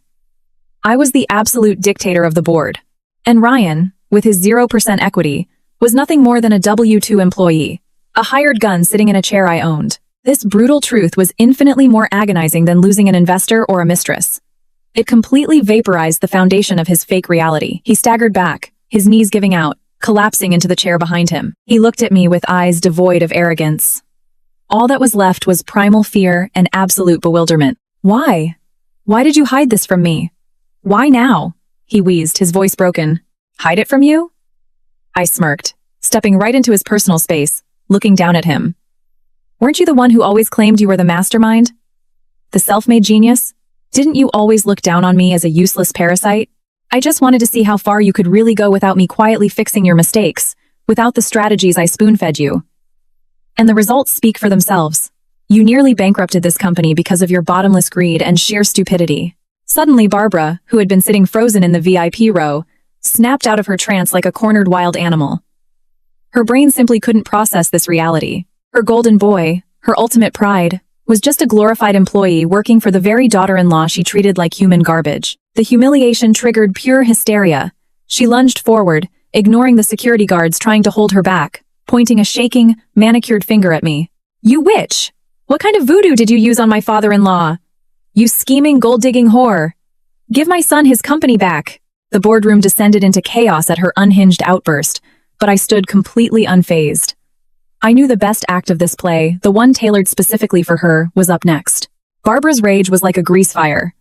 I was the absolute dictator of the board. And Ryan, with his 0% equity, was nothing more than a W-2 employee, a hired gun sitting in a chair I owned. This brutal truth was infinitely more agonizing than losing an investor or a mistress. It completely vaporized the foundation of his fake reality. He staggered back, his knees giving out, collapsing into the chair behind him. He looked at me with eyes devoid of arrogance. All that was left was primal fear and absolute bewilderment. Why? Why did you hide this from me? Why now? He wheezed, his voice broken. Hide it from you? I smirked, stepping right into his personal space, looking down at him. Weren't you the one who always claimed you were the mastermind? The self-made genius? Didn't you always look down on me as a useless parasite? I just wanted to see how far you could really go without me quietly fixing your mistakes, without the strategies I spoon-fed you. And the results speak for themselves. You nearly bankrupted this company because of your bottomless greed and sheer stupidity. Suddenly Barbara, who had been sitting frozen in the VIP row, snapped out of her trance like a cornered wild animal. Her brain simply couldn't process this reality. Her golden boy, her ultimate pride, was just a glorified employee working for the very daughter-in-law she treated like human garbage. The humiliation triggered pure hysteria. She lunged forward, ignoring the security guards trying to hold her back, pointing a shaking, manicured finger at me. You witch! What kind of voodoo did you use on my father-in-law? You scheming, gold-digging whore! Give my son his company back! The boardroom descended into chaos at her unhinged outburst, but I stood completely unfazed. I knew the best act of this play, the one tailored specifically for her, was up next. Barbara's rage was like a grease fire.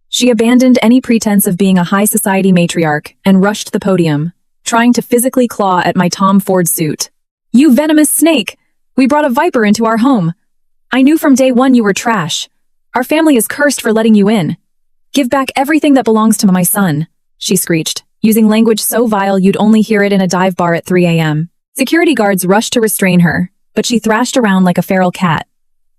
She abandoned any pretense of being a high society matriarch and rushed the podium, trying to physically claw at my Tom Ford suit. You venomous snake! We brought a viper into our home. I knew from day one you were trash. Our family is cursed for letting you in. Give back everything that belongs to my son, she screeched, using language so vile you'd only hear it in a dive bar at 3 a.m. Security guards rushed to restrain her, but she thrashed around like a feral cat.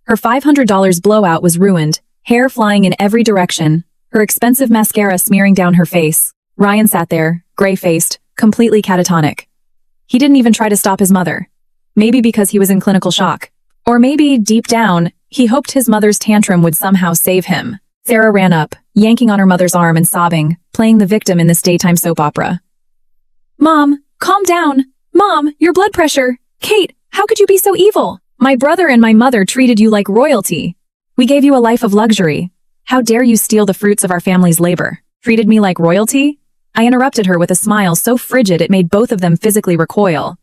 Her $500 blowout was ruined, hair flying in every direction, her expensive mascara smearing down her face. Ryan sat there, gray-faced, completely catatonic. He didn't even try to stop his mother. Maybe because he was in clinical shock. Or maybe, deep down, he hoped his mother's tantrum would somehow save him. Sarah ran up, yanking on her mother's arm and sobbing, playing the victim in this daytime soap opera. Mom, calm down! Mom, your blood pressure! Kate, how could you be so evil? My brother and my mother treated you like royalty. We gave you a life of luxury. How dare you steal the fruits of our family's labor? Treated me like royalty? I interrupted her with a smile so frigid it made both of them physically recoil.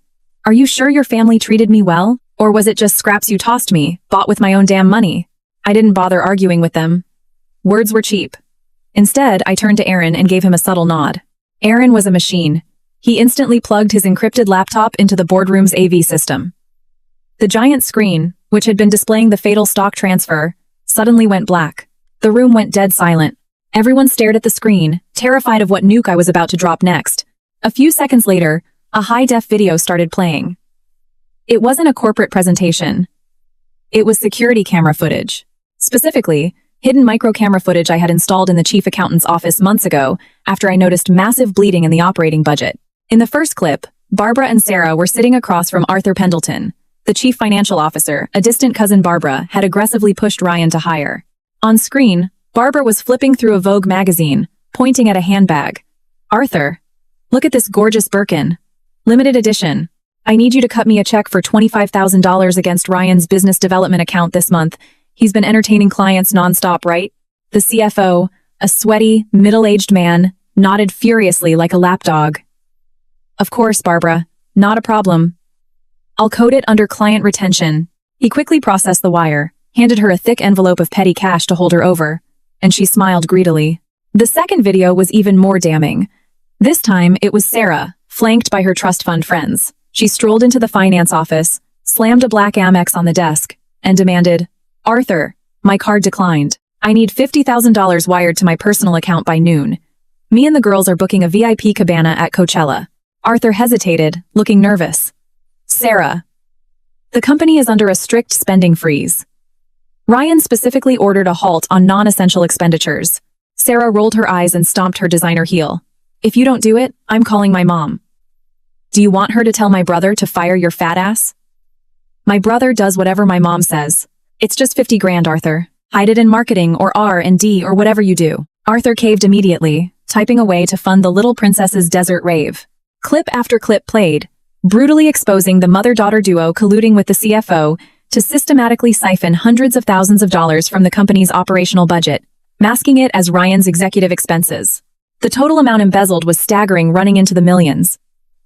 Are you sure your family treated me well? Or was it just scraps you tossed me, bought with my own damn money? I didn't bother arguing with them. Words were cheap. Instead, I turned to Aaron and gave him a subtle nod. Aaron was a machine. He instantly plugged his encrypted laptop into the boardroom's AV system. The giant screen, which had been displaying the fatal stock transfer, suddenly went black. The room went dead silent. Everyone stared at the screen, terrified of what nuke I was about to drop next. A few seconds later, a high-def video started playing. It wasn't a corporate presentation. It was security camera footage. Specifically, hidden micro-camera footage I had installed in the chief accountant's office months ago after I noticed massive bleeding in the operating budget. In the first clip, Barbara and Sarah were sitting across from Arthur Pendleton. The chief financial officer, a distant cousin Barbara, had aggressively pushed Ryan to hire. On screen, Barbara was flipping through a Vogue magazine, pointing at a handbag. Arthur, look at this gorgeous Birkin. Limited edition. I need you to cut me a check for $25,000 against Ryan's business development account this month. He's been entertaining clients nonstop, right? The CFO, a sweaty, middle-aged man, nodded furiously like a lapdog. Of course, Barbara. Not a problem. I'll code it under client retention. He quickly processed the wire, handed her a thick envelope of petty cash to hold her over, and she smiled greedily. The second video was even more damning. This time, it was Sarah, flanked by her trust fund friends. She strolled into the finance office, slammed a black Amex on the desk, and demanded, Arthur, my card declined. I need $50,000 wired to my personal account by noon. Me and the girls are booking a VIP cabana at Coachella. Arthur hesitated, looking nervous. Sarah. The company is under a strict spending freeze. Ryan specifically ordered a halt on non-essential expenditures. Sarah rolled her eyes and stomped her designer heel. If you don't do it, I'm calling my mom. Do you want her to tell my brother to fire your fat ass? My brother does whatever my mom says. It's just 50 grand, Arthur. Hide it in marketing or R&D or whatever you do. Arthur caved immediately, typing away to fund the little princess's desert rave. Clip after clip played, brutally exposing the mother-daughter duo colluding with the CFO to systematically siphon hundreds of thousands of dollars from the company's operational budget, masking it as Ryan's executive expenses. The total amount embezzled was staggering, running into the millions.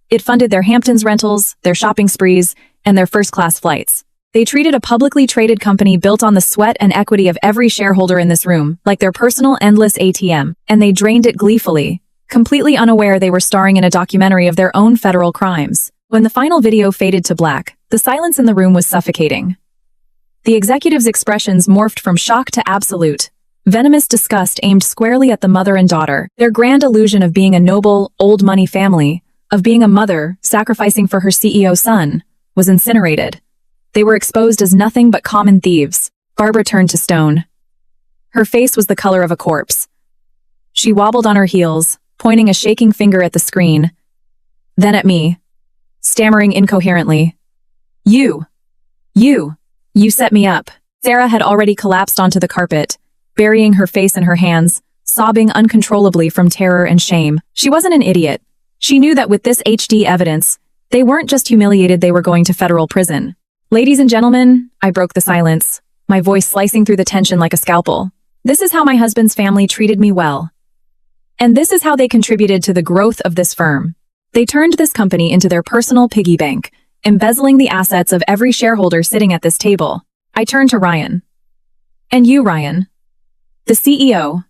It funded their Hamptons rentals, their shopping sprees, and their first-class flights. They treated a publicly traded company built on the sweat and equity of every shareholder in this room like their personal endless ATM, and they drained it gleefully, completely unaware they were starring in a documentary of their own federal crimes. When the final video faded to black, the silence in the room was suffocating. The executives' expressions morphed from shock to absolute, venomous disgust aimed squarely at the mother and daughter. Their grand illusion of being a noble, old money family, of being a mother sacrificing for her CEO son, was incinerated. They were exposed as nothing but common thieves. Barbara turned to stone. Her face was the color of a corpse. She wobbled on her heels, pointing a shaking finger at the screen, then at me, stammering incoherently. You set me up." Sarah had already collapsed onto the carpet, burying her face in her hands, sobbing uncontrollably from terror and shame. She wasn't an idiot. She knew that with this HD evidence, they weren't just humiliated, they were going to federal prison. "Ladies and gentlemen," I broke the silence, my voice slicing through the tension like a scalpel. "This is how my husband's family treated me well. And this is how they contributed to the growth of this firm. They turned this company into their personal piggy bank, embezzling the assets of every shareholder sitting at this table." I turned to Ryan. "And you, Ryan, the CEO.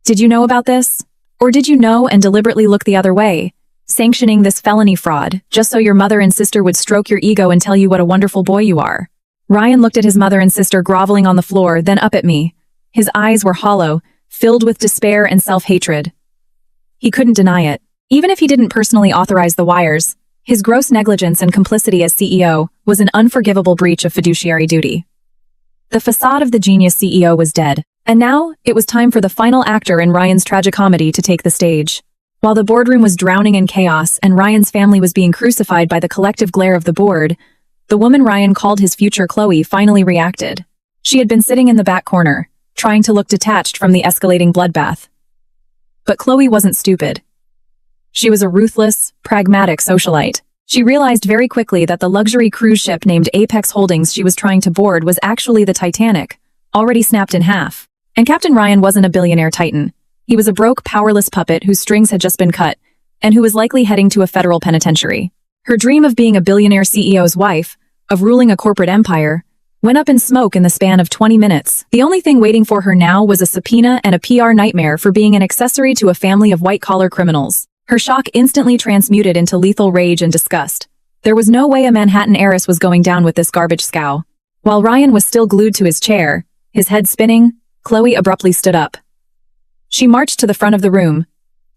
Did you know about this? Or did you know and deliberately look the other way, sanctioning this felony fraud, just so your mother and sister would stroke your ego and tell you what a wonderful boy you are?" Ryan looked at his mother and sister groveling on the floor, then up at me. His eyes were hollow, filled with despair and self-hatred. He couldn't deny it. Even if he didn't personally authorize the wires, his gross negligence and complicity as CEO was an unforgivable breach of fiduciary duty. The facade of the genius CEO was dead, and now it was time for the final actor in Ryan's tragicomedy to take the stage. While the boardroom was drowning in chaos and Ryan's family was being crucified by the collective glare of the board, the woman Ryan called his future Chloe finally reacted. She had been sitting in the back corner, trying to look detached from the escalating bloodbath. But Chloe wasn't stupid. She was a ruthless, pragmatic socialite. She realized very quickly that the luxury cruise ship named Apex Holdings she was trying to board was actually the Titanic, already snapped in half. And Captain Ryan wasn't a billionaire titan. He was a broke, powerless puppet whose strings had just been cut, and who was likely heading to a federal penitentiary. Her dream of being a billionaire CEO's wife, of ruling a corporate empire, went up in smoke in the span of 20 minutes. The only thing waiting for her now was a subpoena and a PR nightmare for being an accessory to a family of white-collar criminals. Her shock instantly transmuted into lethal rage and disgust. There was no way a Manhattan heiress was going down with this garbage scow. While Ryan was still glued to his chair, his head spinning, Chloe abruptly stood up. She marched to the front of the room,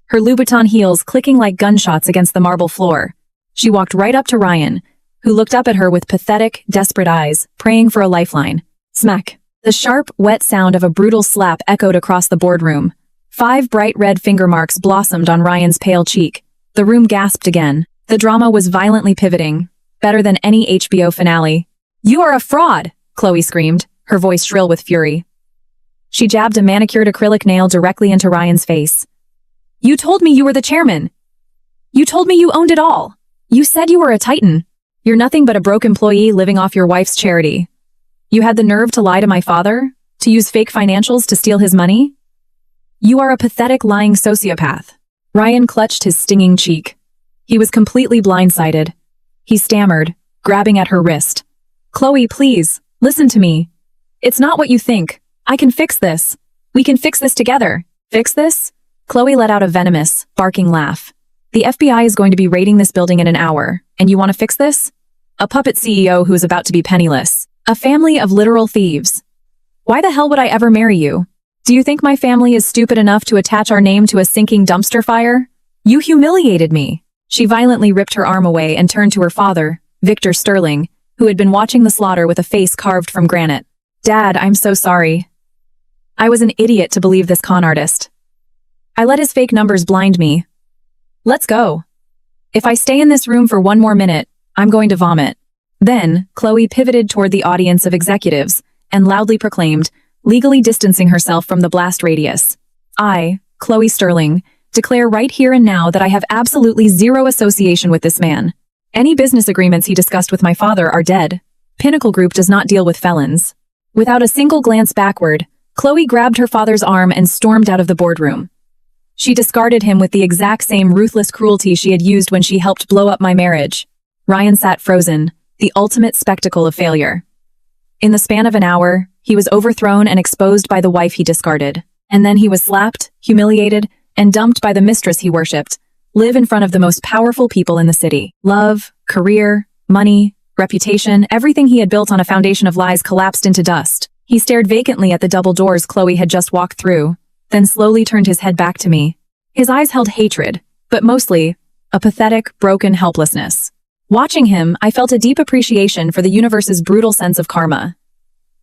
her Louboutin heels clicking like gunshots against the marble floor. She walked right up to Ryan, who looked up at her with pathetic, desperate eyes, praying for a lifeline. Smack! The sharp, wet sound of a brutal slap echoed across the boardroom. 5 bright red finger marks blossomed on Ryan's pale cheek. The room gasped again. The drama was violently pivoting, better than any HBO finale. "You are a fraud!" Chloe screamed, her voice shrill with fury. She jabbed a manicured acrylic nail directly into Ryan's face. "You told me you were the chairman. You told me you owned it all. You said you were a titan. You're nothing but a broke employee living off your wife's charity. You had the nerve to lie to my father? To use fake financials to steal his money? You are a pathetic, lying sociopath." Ryan clutched his stinging cheek. He was completely blindsided. He stammered, grabbing at her wrist. "Chloe, please, listen to me. It's not what you think. I can fix this. We can fix this together." "Fix this?" Chloe let out a venomous, barking laugh. "The FBI is going to be raiding this building in an hour, and you want to fix this? A puppet CEO who is about to be penniless. A family of literal thieves. Why the hell would I ever marry you? Do you think my family is stupid enough to attach our name to a sinking dumpster fire? You humiliated me." She violently ripped her arm away and turned to her father, Victor Sterling, who had been watching the slaughter with a face carved from granite. "Dad, I'm so sorry. I was an idiot to believe this con artist. I let his fake numbers blind me. Let's go. If I stay in this room for one more minute, I'm going to vomit." Then, Chloe pivoted toward the audience of executives and loudly proclaimed, legally distancing herself from the blast radius. "I, Chloe Sterling, declare right here and now that I have absolutely zero association with this man. Any business agreements he discussed with my father are dead. Pinnacle Group does not deal with felons." Without a single glance backward, Chloe grabbed her father's arm and stormed out of the boardroom. She discarded him with the exact same ruthless cruelty she had used when she helped blow up my marriage. Ryan sat frozen, the ultimate spectacle of failure. In the span of an hour, he was overthrown and exposed by the wife he discarded. And then he was slapped, humiliated, and dumped by the mistress he worshipped. Live in front of the most powerful people in the city. Love, career, money, reputation, everything he had built on a foundation of lies collapsed into dust. He stared vacantly at the double doors Chloe had just walked through, then slowly turned his head back to me. His eyes held hatred, but mostly a pathetic, broken helplessness. Watching him, I felt a deep appreciation for the universe's brutal sense of karma.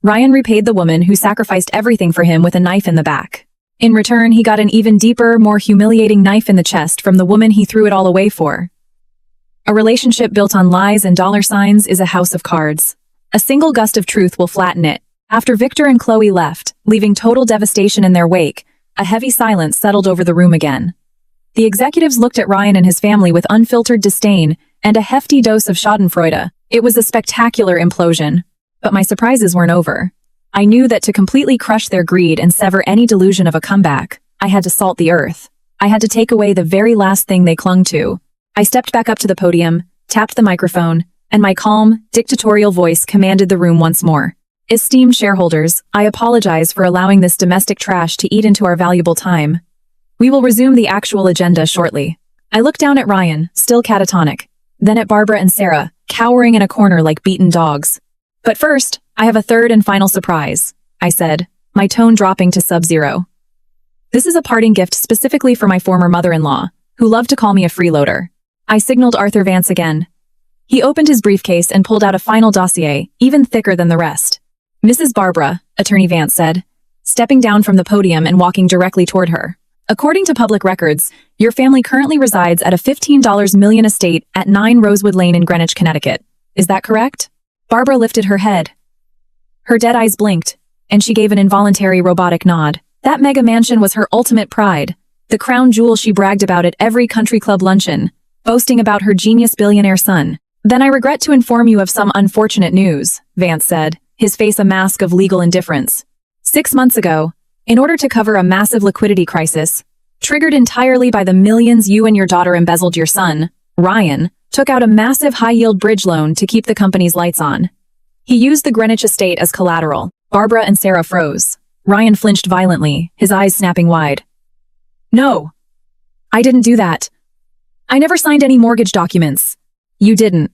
Ryan repaid the woman who sacrificed everything for him with a knife in the back. In return, he got an even deeper, more humiliating knife in the chest from the woman he threw it all away for. A relationship built on lies and dollar signs is a house of cards. A single gust of truth will flatten it. After Victor and Chloe left, leaving total devastation in their wake, a heavy silence settled over the room again. The executives looked at Ryan and his family with unfiltered disdain and a hefty dose of schadenfreude. It was a spectacular implosion. But my surprises weren't over. I knew that to completely crush their greed and sever any delusion of a comeback, I had to salt the earth. I had to take away the very last thing they clung to. I stepped back up to the podium, tapped the microphone, and my calm, dictatorial voice commanded the room once more. Esteemed shareholders, I apologize for allowing this domestic trash to eat into our valuable time. We will resume the actual agenda shortly. I looked down at Ryan, still catatonic, then at Barbara and Sarah, cowering in a corner like beaten dogs. But first, I have a third and final surprise, I said, my tone dropping to sub-zero. This is a parting gift specifically for my former mother-in-law, who loved to call me a freeloader. I signaled Arthur Vance again. He opened his briefcase and pulled out a final dossier, even thicker than the rest. Mrs. Barbara, Attorney Vance said, stepping down from the podium and walking directly toward her. According to public records, your family currently resides at a $15 million estate at 9 Rosewood Lane in Greenwich, Connecticut. Is that correct? Barbara lifted her head. Her dead eyes blinked, and she gave an involuntary robotic nod. That mega mansion was her ultimate pride, the crown jewel she bragged about at every country club luncheon, boasting about her genius billionaire son. Then I regret to inform you of some unfortunate news, Vance said, his face a mask of legal indifference. 6 months ago, in order to cover a massive liquidity crisis, triggered entirely by the millions you and your daughter embezzled your son, Ryan, took out a massive high-yield bridge loan to keep the company's lights on. He used the Greenwich estate as collateral. Barbara and Sarah froze. Ryan flinched violently, his eyes snapping wide. No. I didn't do that. I never signed any mortgage documents. You didn't.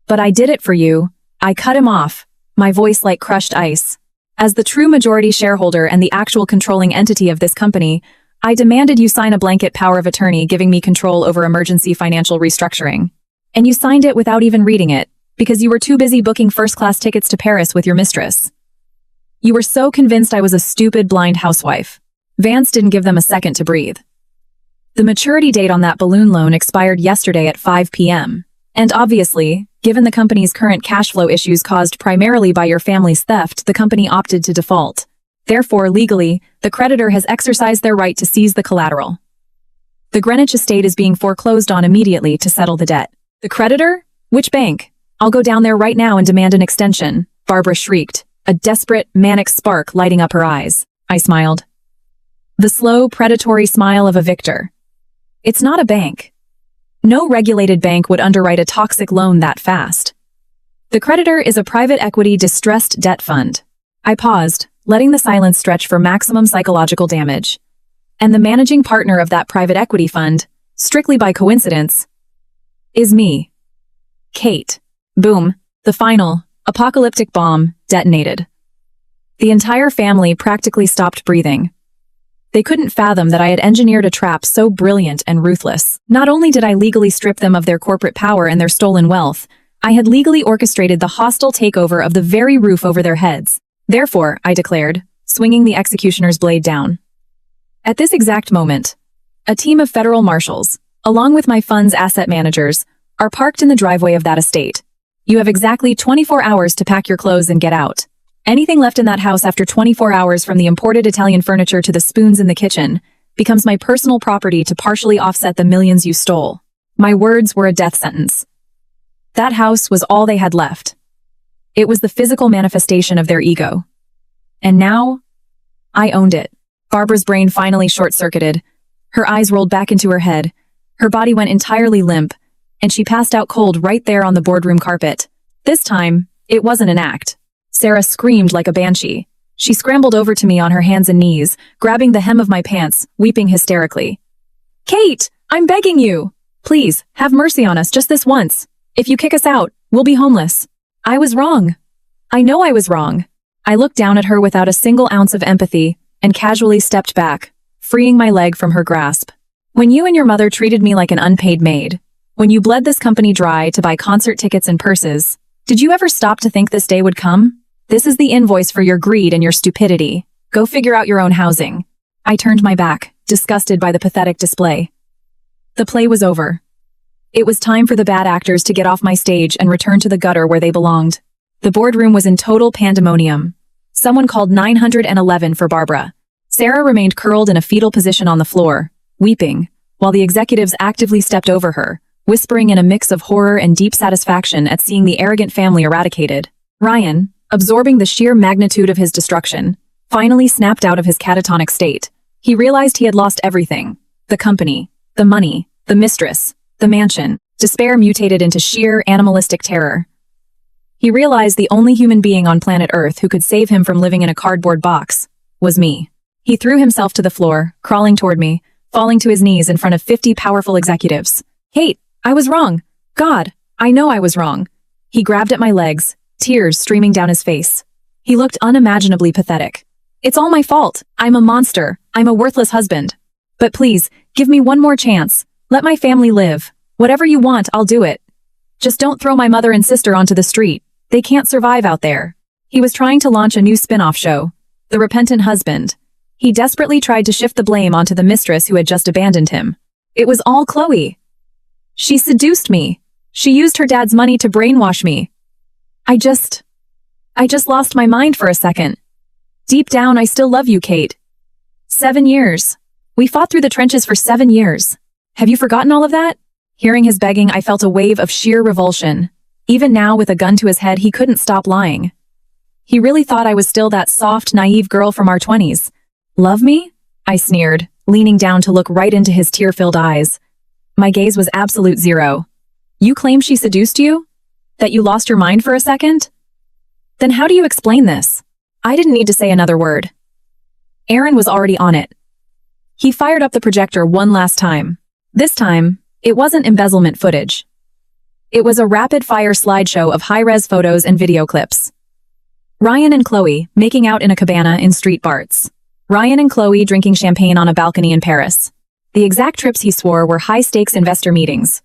But I did it for you. I cut him off, my voice like crushed ice. As the true majority shareholder and the actual controlling entity of this company, I demanded you sign a blanket power of attorney giving me control over emergency financial restructuring. And you signed it without even reading it, because you were too busy booking first-class tickets to Paris with your mistress. You were so convinced I was a stupid blind housewife. Vance didn't give them a second to breathe. The maturity date on that balloon loan expired yesterday at 5 p.m. And obviously, given the company's current cash flow issues caused primarily by your family's theft, the company opted to default. Therefore, legally, the creditor has exercised their right to seize the collateral. The Greenwich estate is being foreclosed on immediately to settle the debt. The creditor? Which bank? I'll go down there right now and demand an extension, Barbara shrieked, a desperate, manic spark lighting up her eyes. I smiled. The slow, predatory smile of a victor. It's not a bank. No regulated bank would underwrite a toxic loan that fast. The creditor is a private equity distressed debt fund. I paused, letting the silence stretch for maximum psychological damage. And the managing partner of that private equity fund, strictly by coincidence, is me. Kate. Boom. The final, apocalyptic bomb detonated. The entire family practically stopped breathing. They couldn't fathom that I had engineered a trap so brilliant and ruthless. Not only did I legally strip them of their corporate power and their stolen wealth, I had legally orchestrated the hostile takeover of the very roof over their heads. Therefore, I declared, swinging the executioner's blade down. At this exact moment, a team of federal marshals, along with my fund's asset managers, are parked in the driveway of that estate. You have exactly 24 hours to pack your clothes and get out. Anything left in that house after 24 hours, from the imported Italian furniture to the spoons in the kitchen, becomes my personal property to partially offset the millions you stole. My words were a death sentence. That house was all they had left. It was the physical manifestation of their ego. And now, I owned it. Barbara's brain finally short-circuited. Her eyes rolled back into her head. Her body went entirely limp, and she passed out cold right there on the boardroom carpet. This time, it wasn't an act. Sarah screamed like a banshee. She scrambled over to me on her hands and knees, grabbing the hem of my pants, weeping hysterically. "Kate, I'm begging you! Please, have mercy on us just this once. If you kick us out, we'll be homeless." I was wrong. I know I was wrong. I looked down at her without a single ounce of empathy and casually stepped back, freeing my leg from her grasp. "When you and your mother treated me like an unpaid maid, when you bled this company dry to buy concert tickets and purses, did you ever stop to think this day would come? This is the invoice for your greed and your stupidity. Go figure out your own housing." I turned my back, disgusted by the pathetic display. The play was over. It was time for the bad actors to get off my stage and return to the gutter where they belonged. The boardroom was in total pandemonium. Someone called 911 for Barbara. Sarah remained curled in a fetal position on the floor, weeping, while the executives actively stepped over her, whispering in a mix of horror and deep satisfaction at seeing the arrogant family eradicated. Ryan, absorbing the sheer magnitude of his destruction, finally snapped out of his catatonic state. He realized he had lost everything: the company, the money, the mistress, the mansion. Despair mutated into sheer animalistic terror. He realized the only human being on planet Earth who could save him from living in a cardboard box was me. He threw himself to the floor, crawling toward me, falling to his knees in front of 50 powerful executives. "Kate, I was wrong. God, I know I was wrong." He grabbed at my legs, tears streaming down his face. He looked unimaginably pathetic. "It's all my fault. I'm a monster. I'm a worthless husband. But please, give me one more chance. Let my family live. Whatever you want, I'll do it. Just don't throw my mother and sister onto the street. They can't survive out there." He was trying to launch a new spin-off show, The Repentant Husband. He desperately tried to shift the blame onto the mistress who had just abandoned him. It was all Chloe. She seduced me. She used her dad's money to brainwash me. I just lost my mind for a second. Deep down, I still love you, Kate. 7 years. We fought through the trenches for 7 years. Have you forgotten all of that? Hearing his begging, I felt a wave of sheer revulsion. Even now, with a gun to his head, he couldn't stop lying. He really thought I was still that soft, naive girl from our 20s. "Love me?" I sneered, leaning down to look right into his tear-filled eyes. My gaze was absolute zero. "You claim she seduced you? That you lost your mind for a second? Then how do you explain this?" I didn't need to say another word. Aaron was already on it. He fired up the projector one last time. This time, it wasn't embezzlement footage. It was a rapid-fire slideshow of high-res photos and video clips. Ryan and Chloe making out in a cabana in Street Barts. Ryan and Chloe drinking champagne on a balcony in Paris. The exact trips he swore were high-stakes investor meetings.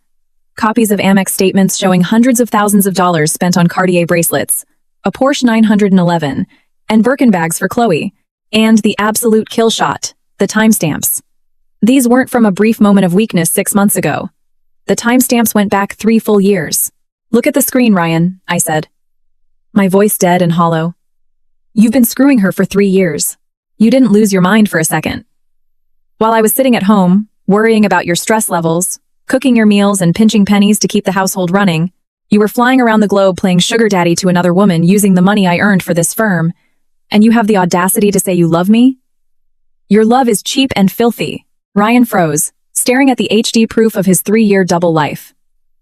Copies of Amex statements showing hundreds of thousands of dollars spent on Cartier bracelets, a Porsche 911, and Birkin bags for Chloe, and the absolute kill shot, the timestamps. These weren't from a brief moment of weakness 6 months ago. The timestamps went back 3 full years. "Look at the screen, Ryan," I said. My voice dead and hollow. "You've been screwing her for 3 years. You didn't lose your mind for a second. While I was sitting at home, worrying about your stress levels, cooking your meals and pinching pennies to keep the household running, you were flying around the globe playing sugar daddy to another woman using the money I earned for this firm, and you have the audacity to say you love me? Your love is cheap and filthy." Ryan froze, staring at the HD proof of his 3-year double life.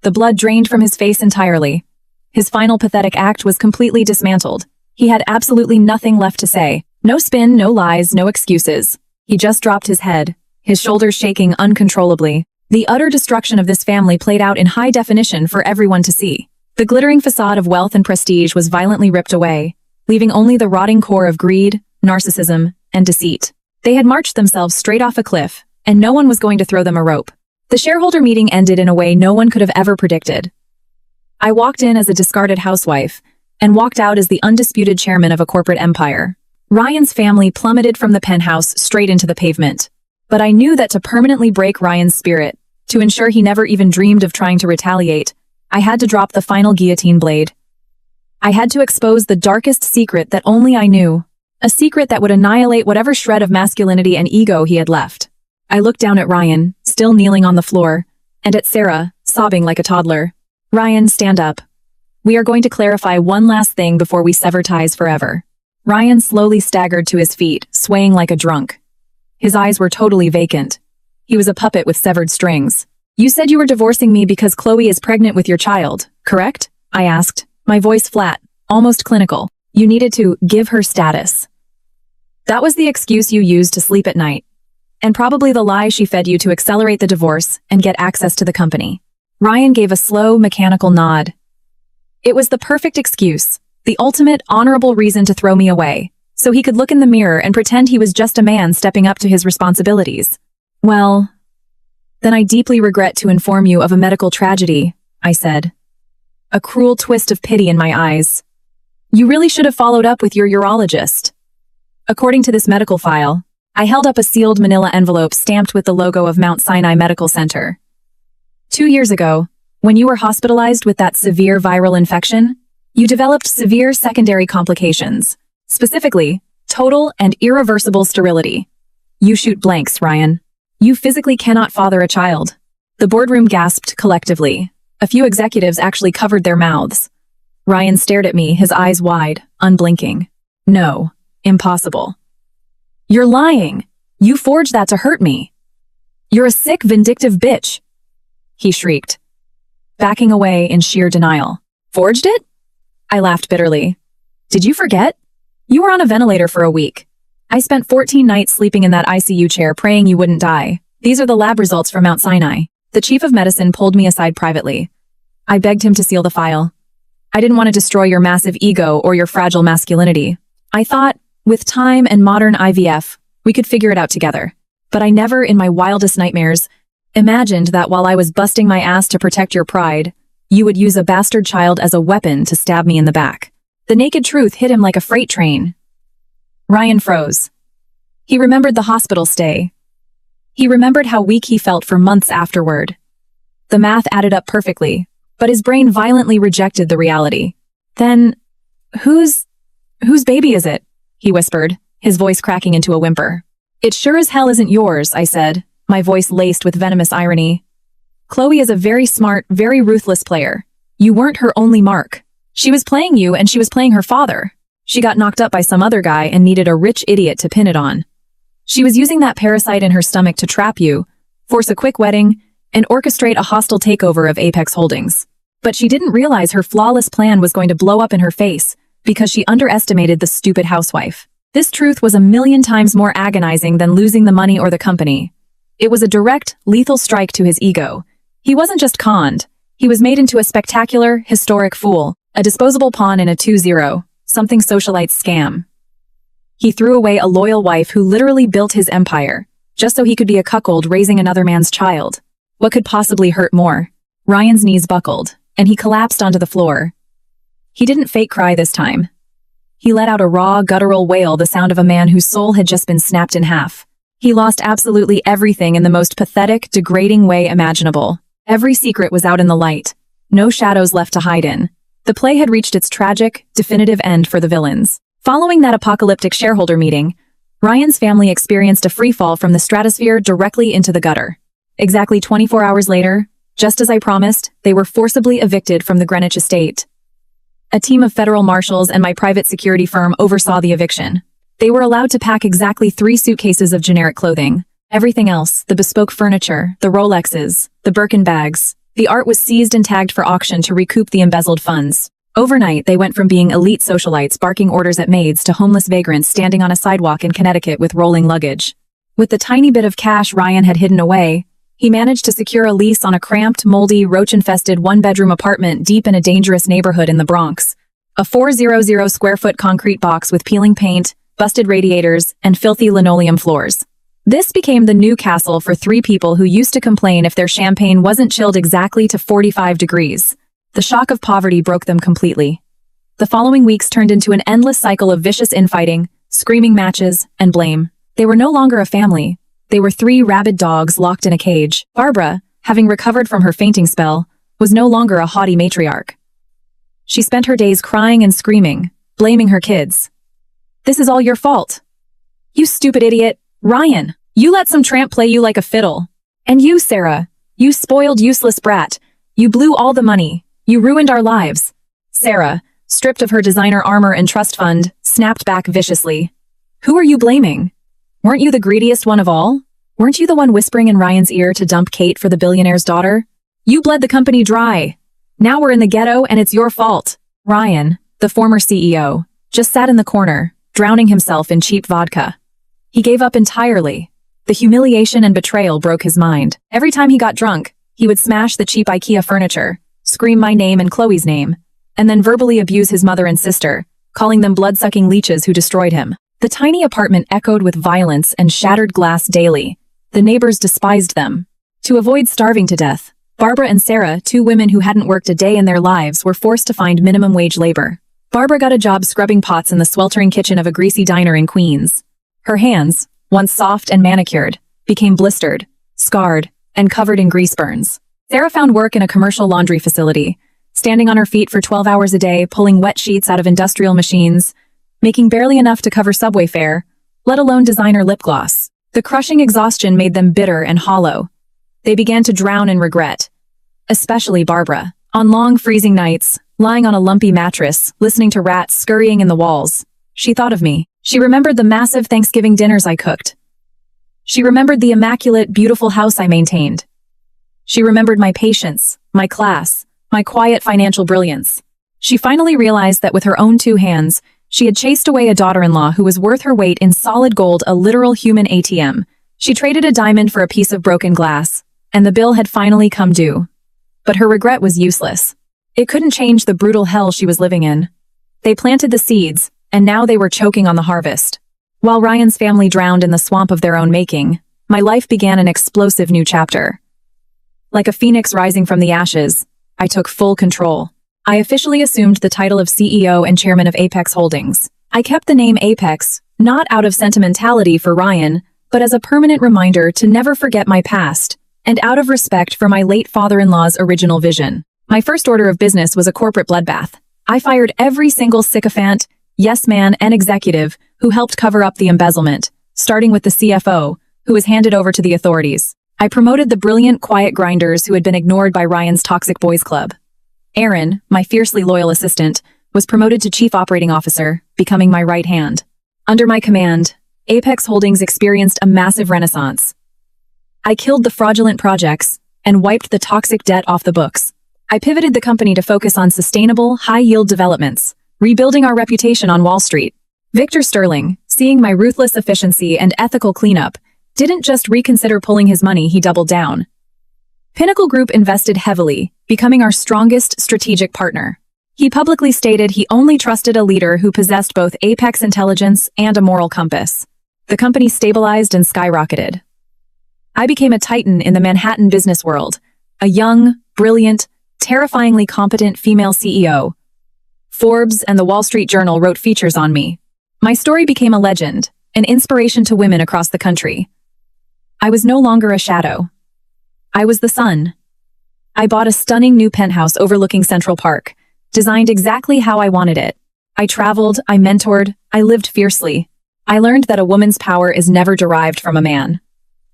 The blood drained from his face entirely. His final pathetic act was completely dismantled. He had absolutely nothing left to say. No spin, no lies, no excuses. He just dropped his head, his shoulders shaking uncontrollably. The utter destruction of this family played out in high definition for everyone to see. The glittering facade of wealth and prestige was violently ripped away, leaving only the rotting core of greed, narcissism, and deceit. They had marched themselves straight off a cliff, and no one was going to throw them a rope. The shareholder meeting ended in a way no one could have ever predicted. I walked in as a discarded housewife, and walked out as the undisputed chairman of a corporate empire. Ryan's family plummeted from the penthouse straight into the pavement. But I knew that to permanently break Ryan's spirit, to ensure he never even dreamed of trying to retaliate, I had to drop the final guillotine blade. I had to expose the darkest secret that only I knew, a secret that would annihilate whatever shred of masculinity and ego he had left. I looked down at Ryan, still kneeling on the floor, and at Sarah, sobbing like a toddler. "Ryan, stand up. We are going to clarify one last thing before we sever ties forever." Ryan slowly staggered to his feet, swaying like a drunk. His eyes were totally vacant. He was a puppet with severed strings. "You said you were divorcing me because Chloe is pregnant with your child, correct?" I asked, my voice flat, almost clinical. You needed to give her status. That was the excuse you used to sleep at night. And probably the lie she fed you to accelerate the divorce and get access to the company. Ryan gave a slow, mechanical nod. It was the perfect excuse, the ultimate, honorable reason to throw me away, so he could look in the mirror and pretend he was just a man stepping up to his responsibilities. Well, then I deeply regret to inform you of a medical tragedy, I said. A cruel twist of pity in my eyes. You really should have followed up with your urologist. According to this medical file, I held up a sealed manila envelope stamped with the logo of Mount Sinai Medical Center. 2 years ago, when you were hospitalized with that severe viral infection, you developed severe secondary complications, specifically, total and irreversible sterility. You shoot blanks, Ryan. You physically cannot father a child. The boardroom gasped collectively. A few executives actually covered their mouths. Ryan stared at me, his eyes wide, unblinking. No, impossible. You're lying. You forged that to hurt me. You're a sick, vindictive bitch, he shrieked, backing away in sheer denial. Forged it? I laughed bitterly. Did you forget? You were on a ventilator for a week. I spent 14 nights sleeping in that ICU chair praying you wouldn't die. These are the lab results from Mount Sinai. The chief of medicine pulled me aside privately. I begged him to seal the file. I didn't want to destroy your massive ego or your fragile masculinity. I thought, with time and modern IVF, we could figure it out together. But I never, in my wildest nightmares, imagined that while I was busting my ass to protect your pride, you would use a bastard child as a weapon to stab me in the back. The naked truth hit him like a freight train. Ryan froze. He remembered the hospital stay. He remembered how weak he felt for months afterward. The math added up perfectly, but his brain violently rejected the reality. Then, whose baby is it? He whispered, his voice cracking into a whimper. It sure as hell isn't yours, I said, my voice laced with venomous irony. Chloe is a very smart, very ruthless player. You weren't her only mark. She was playing you and she was playing her father. She got knocked up by some other guy and needed a rich idiot to pin it on. She was using that parasite in her stomach to trap you, force a quick wedding, and orchestrate a hostile takeover of Apex Holdings. But she didn't realize her flawless plan was going to blow up in her face because she underestimated the stupid housewife. This truth was 1,000,000 times more agonizing than losing the money or the company. It was a direct, lethal strike to his ego. He wasn't just conned. He was made into a spectacular, historic fool, a disposable pawn in a 2-0, something socialite scam. He threw away a loyal wife who literally built his empire, just so he could be a cuckold raising another man's child. What could possibly hurt more? Ryan's knees buckled, and he collapsed onto the floor. He didn't fake cry this time. He let out a raw, guttural wail, the sound of a man whose soul had just been snapped in half. He lost absolutely everything in the most pathetic, degrading way imaginable. Every secret was out in the light. No shadows left to hide in. The play had reached its tragic, definitive end for the villains. Following that apocalyptic shareholder meeting, Ryan's family experienced a freefall from the stratosphere directly into the gutter. Exactly 24 hours later, just as I promised, they were forcibly evicted from the Greenwich estate. A team of federal marshals and my private security firm oversaw the eviction. They were allowed to pack exactly 3 suitcases of generic clothing. Everything else, the bespoke furniture, the Rolexes, the Birkin bags, the art was seized and tagged for auction to recoup the embezzled funds. Overnight, they went from being elite socialites barking orders at maids to homeless vagrants standing on a sidewalk in Connecticut with rolling luggage. With the tiny bit of cash Ryan had hidden away, he managed to secure a lease on a cramped, moldy, roach-infested one-bedroom apartment deep in a dangerous neighborhood in the Bronx. A 400-square-foot concrete box with peeling paint, busted radiators, and filthy linoleum floors. This became the new castle for 3 people who used to complain if their champagne wasn't chilled exactly to 45 degrees. The shock of poverty broke them completely. The following weeks turned into an endless cycle of vicious infighting, screaming matches, and blame. They were no longer a family. They were 3 rabid dogs locked in a cage. Barbara, having recovered from her fainting spell, was no longer a haughty matriarch. She spent her days crying and screaming, blaming her kids. This is all your fault. You stupid idiot. Ryan, you let some tramp play you like a fiddle. And you, Sarah, you spoiled, useless brat. You blew all the money. You ruined our lives. Sarah, stripped of her designer armor and trust fund, snapped back viciously. Who are you blaming? Weren't you the greediest one of all? Weren't you the one whispering in Ryan's ear to dump Kate for the billionaire's daughter? You bled the company dry. Now we're in the ghetto and it's your fault. Ryan, the former CEO, just sat in the corner, drowning himself in cheap vodka. He gave up entirely. The humiliation and betrayal broke his mind. Every time he got drunk, he would smash the cheap IKEA furniture, scream my name and Chloe's name, and then verbally abuse his mother and sister, calling them blood-sucking leeches who destroyed him. The tiny apartment echoed with violence and shattered glass daily. The neighbors despised them. To avoid starving to death, Barbara and Sarah, two women who hadn't worked a day in their lives, were forced to find minimum wage labor. Barbara got a job scrubbing pots in the sweltering kitchen of a greasy diner in Queens. Her hands, once soft and manicured, became blistered, scarred, and covered in grease burns. Sarah found work in a commercial laundry facility, standing on her feet for 12 hours a day, pulling wet sheets out of industrial machines, making barely enough to cover subway fare, let alone designer lip gloss. The crushing exhaustion made them bitter and hollow. They began to drown in regret. Especially Barbara. On long freezing nights, lying on a lumpy mattress, listening to rats scurrying in the walls, she thought of me. She remembered the massive Thanksgiving dinners I cooked. She remembered the immaculate, beautiful house I maintained. She remembered my patience, my class, my quiet financial brilliance. She finally realized that with her own two hands, she had chased away a daughter-in-law who was worth her weight in solid gold, a literal human ATM. She traded a diamond for a piece of broken glass, and the bill had finally come due. But her regret was useless. It couldn't change the brutal hell she was living in. They planted the seeds, and now they were choking on the harvest. While Ryan's family drowned in the swamp of their own making, my life began an explosive new chapter. Like a phoenix rising from the ashes, I took full control. I officially assumed the title of CEO and chairman of Apex Holdings. I kept the name Apex, not out of sentimentality for Ryan, but as a permanent reminder to never forget my past, and out of respect for my late father-in-law's original vision. My first order of business was a corporate bloodbath. I fired every single sycophant, yes man, and executive who helped cover up the embezzlement, starting with the CFO, who was handed over to the authorities. I promoted the brilliant, quiet grinders who had been ignored by Ryan's toxic boys club. Aaron, my fiercely loyal assistant, was promoted to Chief Operating Officer, becoming my right hand. Under my command, Apex Holdings experienced a massive renaissance. I killed the fraudulent projects and wiped the toxic debt off the books. I pivoted the company to focus on sustainable, high-yield developments, rebuilding our reputation on Wall Street. Victor Sterling, seeing my ruthless efficiency and ethical cleanup, didn't just reconsider pulling his money, he doubled down. Pinnacle Group invested heavily, becoming our strongest strategic partner. He publicly stated he only trusted a leader who possessed both apex intelligence and a moral compass. The company stabilized and skyrocketed. I became a titan in the Manhattan business world, a young, brilliant, terrifyingly competent female CEO. Forbes and the Wall Street Journal wrote features on me. My story became a legend, an inspiration to women across the country. I was no longer a shadow. I was the sun. I bought a stunning new penthouse overlooking Central Park, designed exactly how I wanted it. I traveled, I mentored, I lived fiercely. I learned that a woman's power is never derived from a man.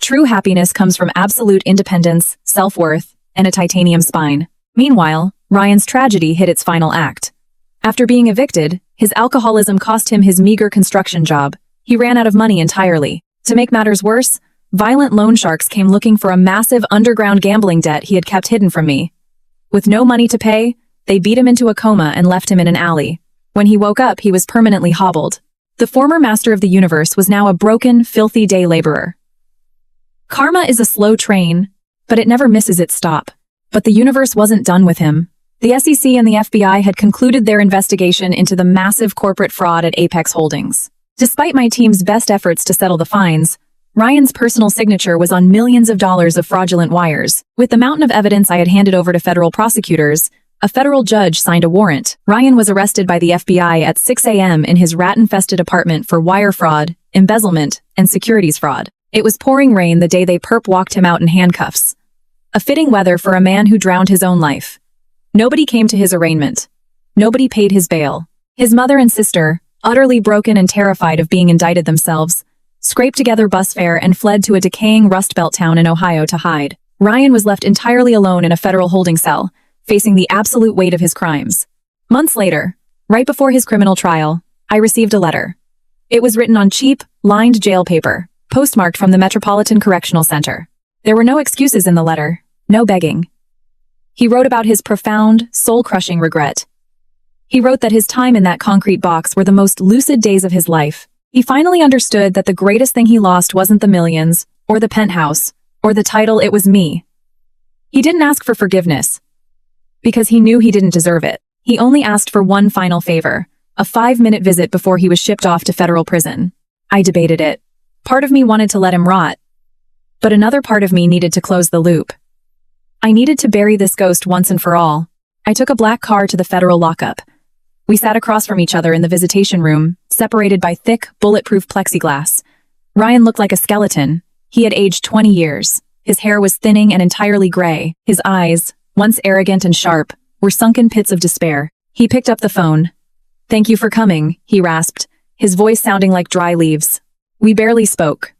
True happiness comes from absolute independence, self-worth, and a titanium spine. Meanwhile, Ryan's tragedy hit its final act. After being evicted, his alcoholism cost him his meager construction job. He ran out of money entirely. To make matters worse, violent loan sharks came looking for a massive underground gambling debt he had kept hidden from me. With no money to pay, they beat him into a coma and left him in an alley. When he woke up, he was permanently hobbled. The former master of the universe was now a broken, filthy day laborer. Karma is a slow train, but it never misses its stop. But the universe wasn't done with him. The SEC and the FBI had concluded their investigation into the massive corporate fraud at Apex Holdings. Despite my team's best efforts to settle the fines, Ryan's personal signature was on millions of dollars of fraudulent wires. With the mountain of evidence I had handed over to federal prosecutors, a federal judge signed a warrant. Ryan was arrested by the FBI at 6 a.m. in his rat-infested apartment for wire fraud, embezzlement, and securities fraud. It was pouring rain the day they perp-walked him out in handcuffs. A fitting weather for a man who drowned his own life. Nobody came to his arraignment. Nobody paid his bail. His mother and sister, utterly broken and terrified of being indicted themselves, scraped together bus fare and fled to a decaying Rust Belt town in Ohio to hide. Ryan was left entirely alone in a federal holding cell, facing the absolute weight of his crimes. Months later, right before his criminal trial, I received a letter. It was written on cheap, lined jail paper, postmarked from the Metropolitan Correctional Center. There were no excuses in the letter, no begging. He wrote about his profound, soul-crushing regret. He wrote that his time in that concrete box were the most lucid days of his life. He finally understood that the greatest thing he lost wasn't the millions, or the penthouse, or the title, it was me. He didn't ask for forgiveness, because he knew he didn't deserve it. He only asked for one final favor, a 5-minute visit before he was shipped off to federal prison. I debated it. Part of me wanted to let him rot, but another part of me needed to close the loop. I needed to bury this ghost once and for all. I took a black car to the federal lockup. We sat across from each other in the visitation room, separated by thick, bulletproof plexiglass. Ryan looked like a skeleton. He had aged 20 years. His hair was thinning and entirely gray. His eyes, once arrogant and sharp, were sunken pits of despair. He picked up the phone. "Thank you for coming," he rasped, his voice sounding like dry leaves. We barely spoke.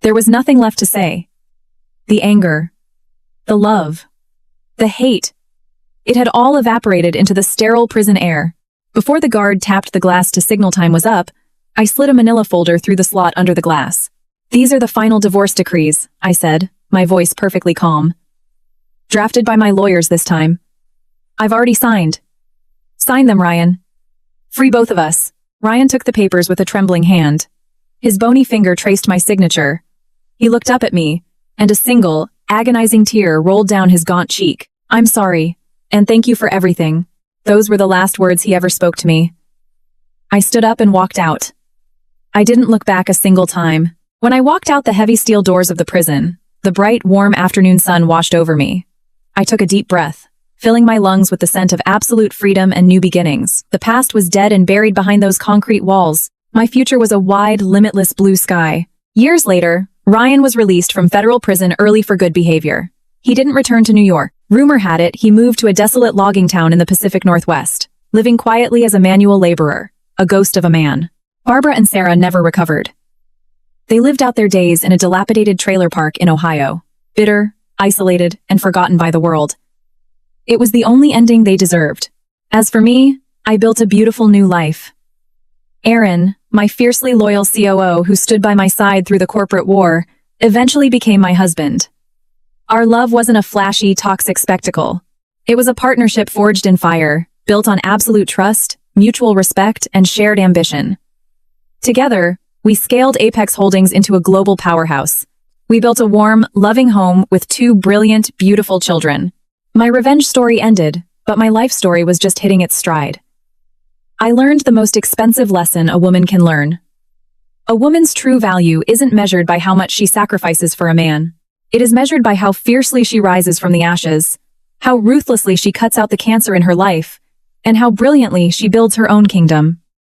There was nothing left to say. The anger, the love, the hate. It had all evaporated into the sterile prison air. Before the guard tapped the glass to signal time was up, I slid a manila folder through the slot under the glass. "These are the final divorce decrees," I said, my voice perfectly calm. "Drafted by my lawyers this time. I've already signed." "Sign them, Ryan. Free both of us." Ryan took the papers with a trembling hand. His bony finger traced my signature. He looked up at me, and a single, agonizing tear rolled down his gaunt cheek. "I'm sorry, and thank you for everything." Those were the last words he ever spoke to me. I stood up and walked out. I didn't look back a single time. When I walked out the heavy steel doors of the prison, the bright, warm afternoon sun washed over me. I took a deep breath, filling my lungs with the scent of absolute freedom and new beginnings. The past was dead and buried behind those concrete walls. My future was a wide, limitless blue sky. Years later, Ryan was released from federal prison early for good behavior. He didn't return to New York. Rumor had it he moved to a desolate logging town in the Pacific Northwest, living quietly as a manual laborer, a ghost of a man. Barbara and Sarah never recovered. They lived out their days in a dilapidated trailer park in Ohio, bitter, isolated, and forgotten by the world. It was the only ending they deserved. As for me, I built a beautiful new life. Aaron, my fiercely loyal COO who stood by my side through the corporate war, eventually became my husband. Our love wasn't a flashy, toxic spectacle. It was a partnership forged in fire, built on absolute trust, mutual respect, and shared ambition. Together, we scaled Apex Holdings into a global powerhouse. We built a warm, loving home with 2 brilliant, beautiful children. My revenge story ended, but my life story was just hitting its stride. I learned the most expensive lesson a woman can learn. A woman's true value isn't measured by how much she sacrifices for a man. It is measured by how fiercely she rises from the ashes, how ruthlessly she cuts out the cancer in her life, and how brilliantly she builds her own kingdom.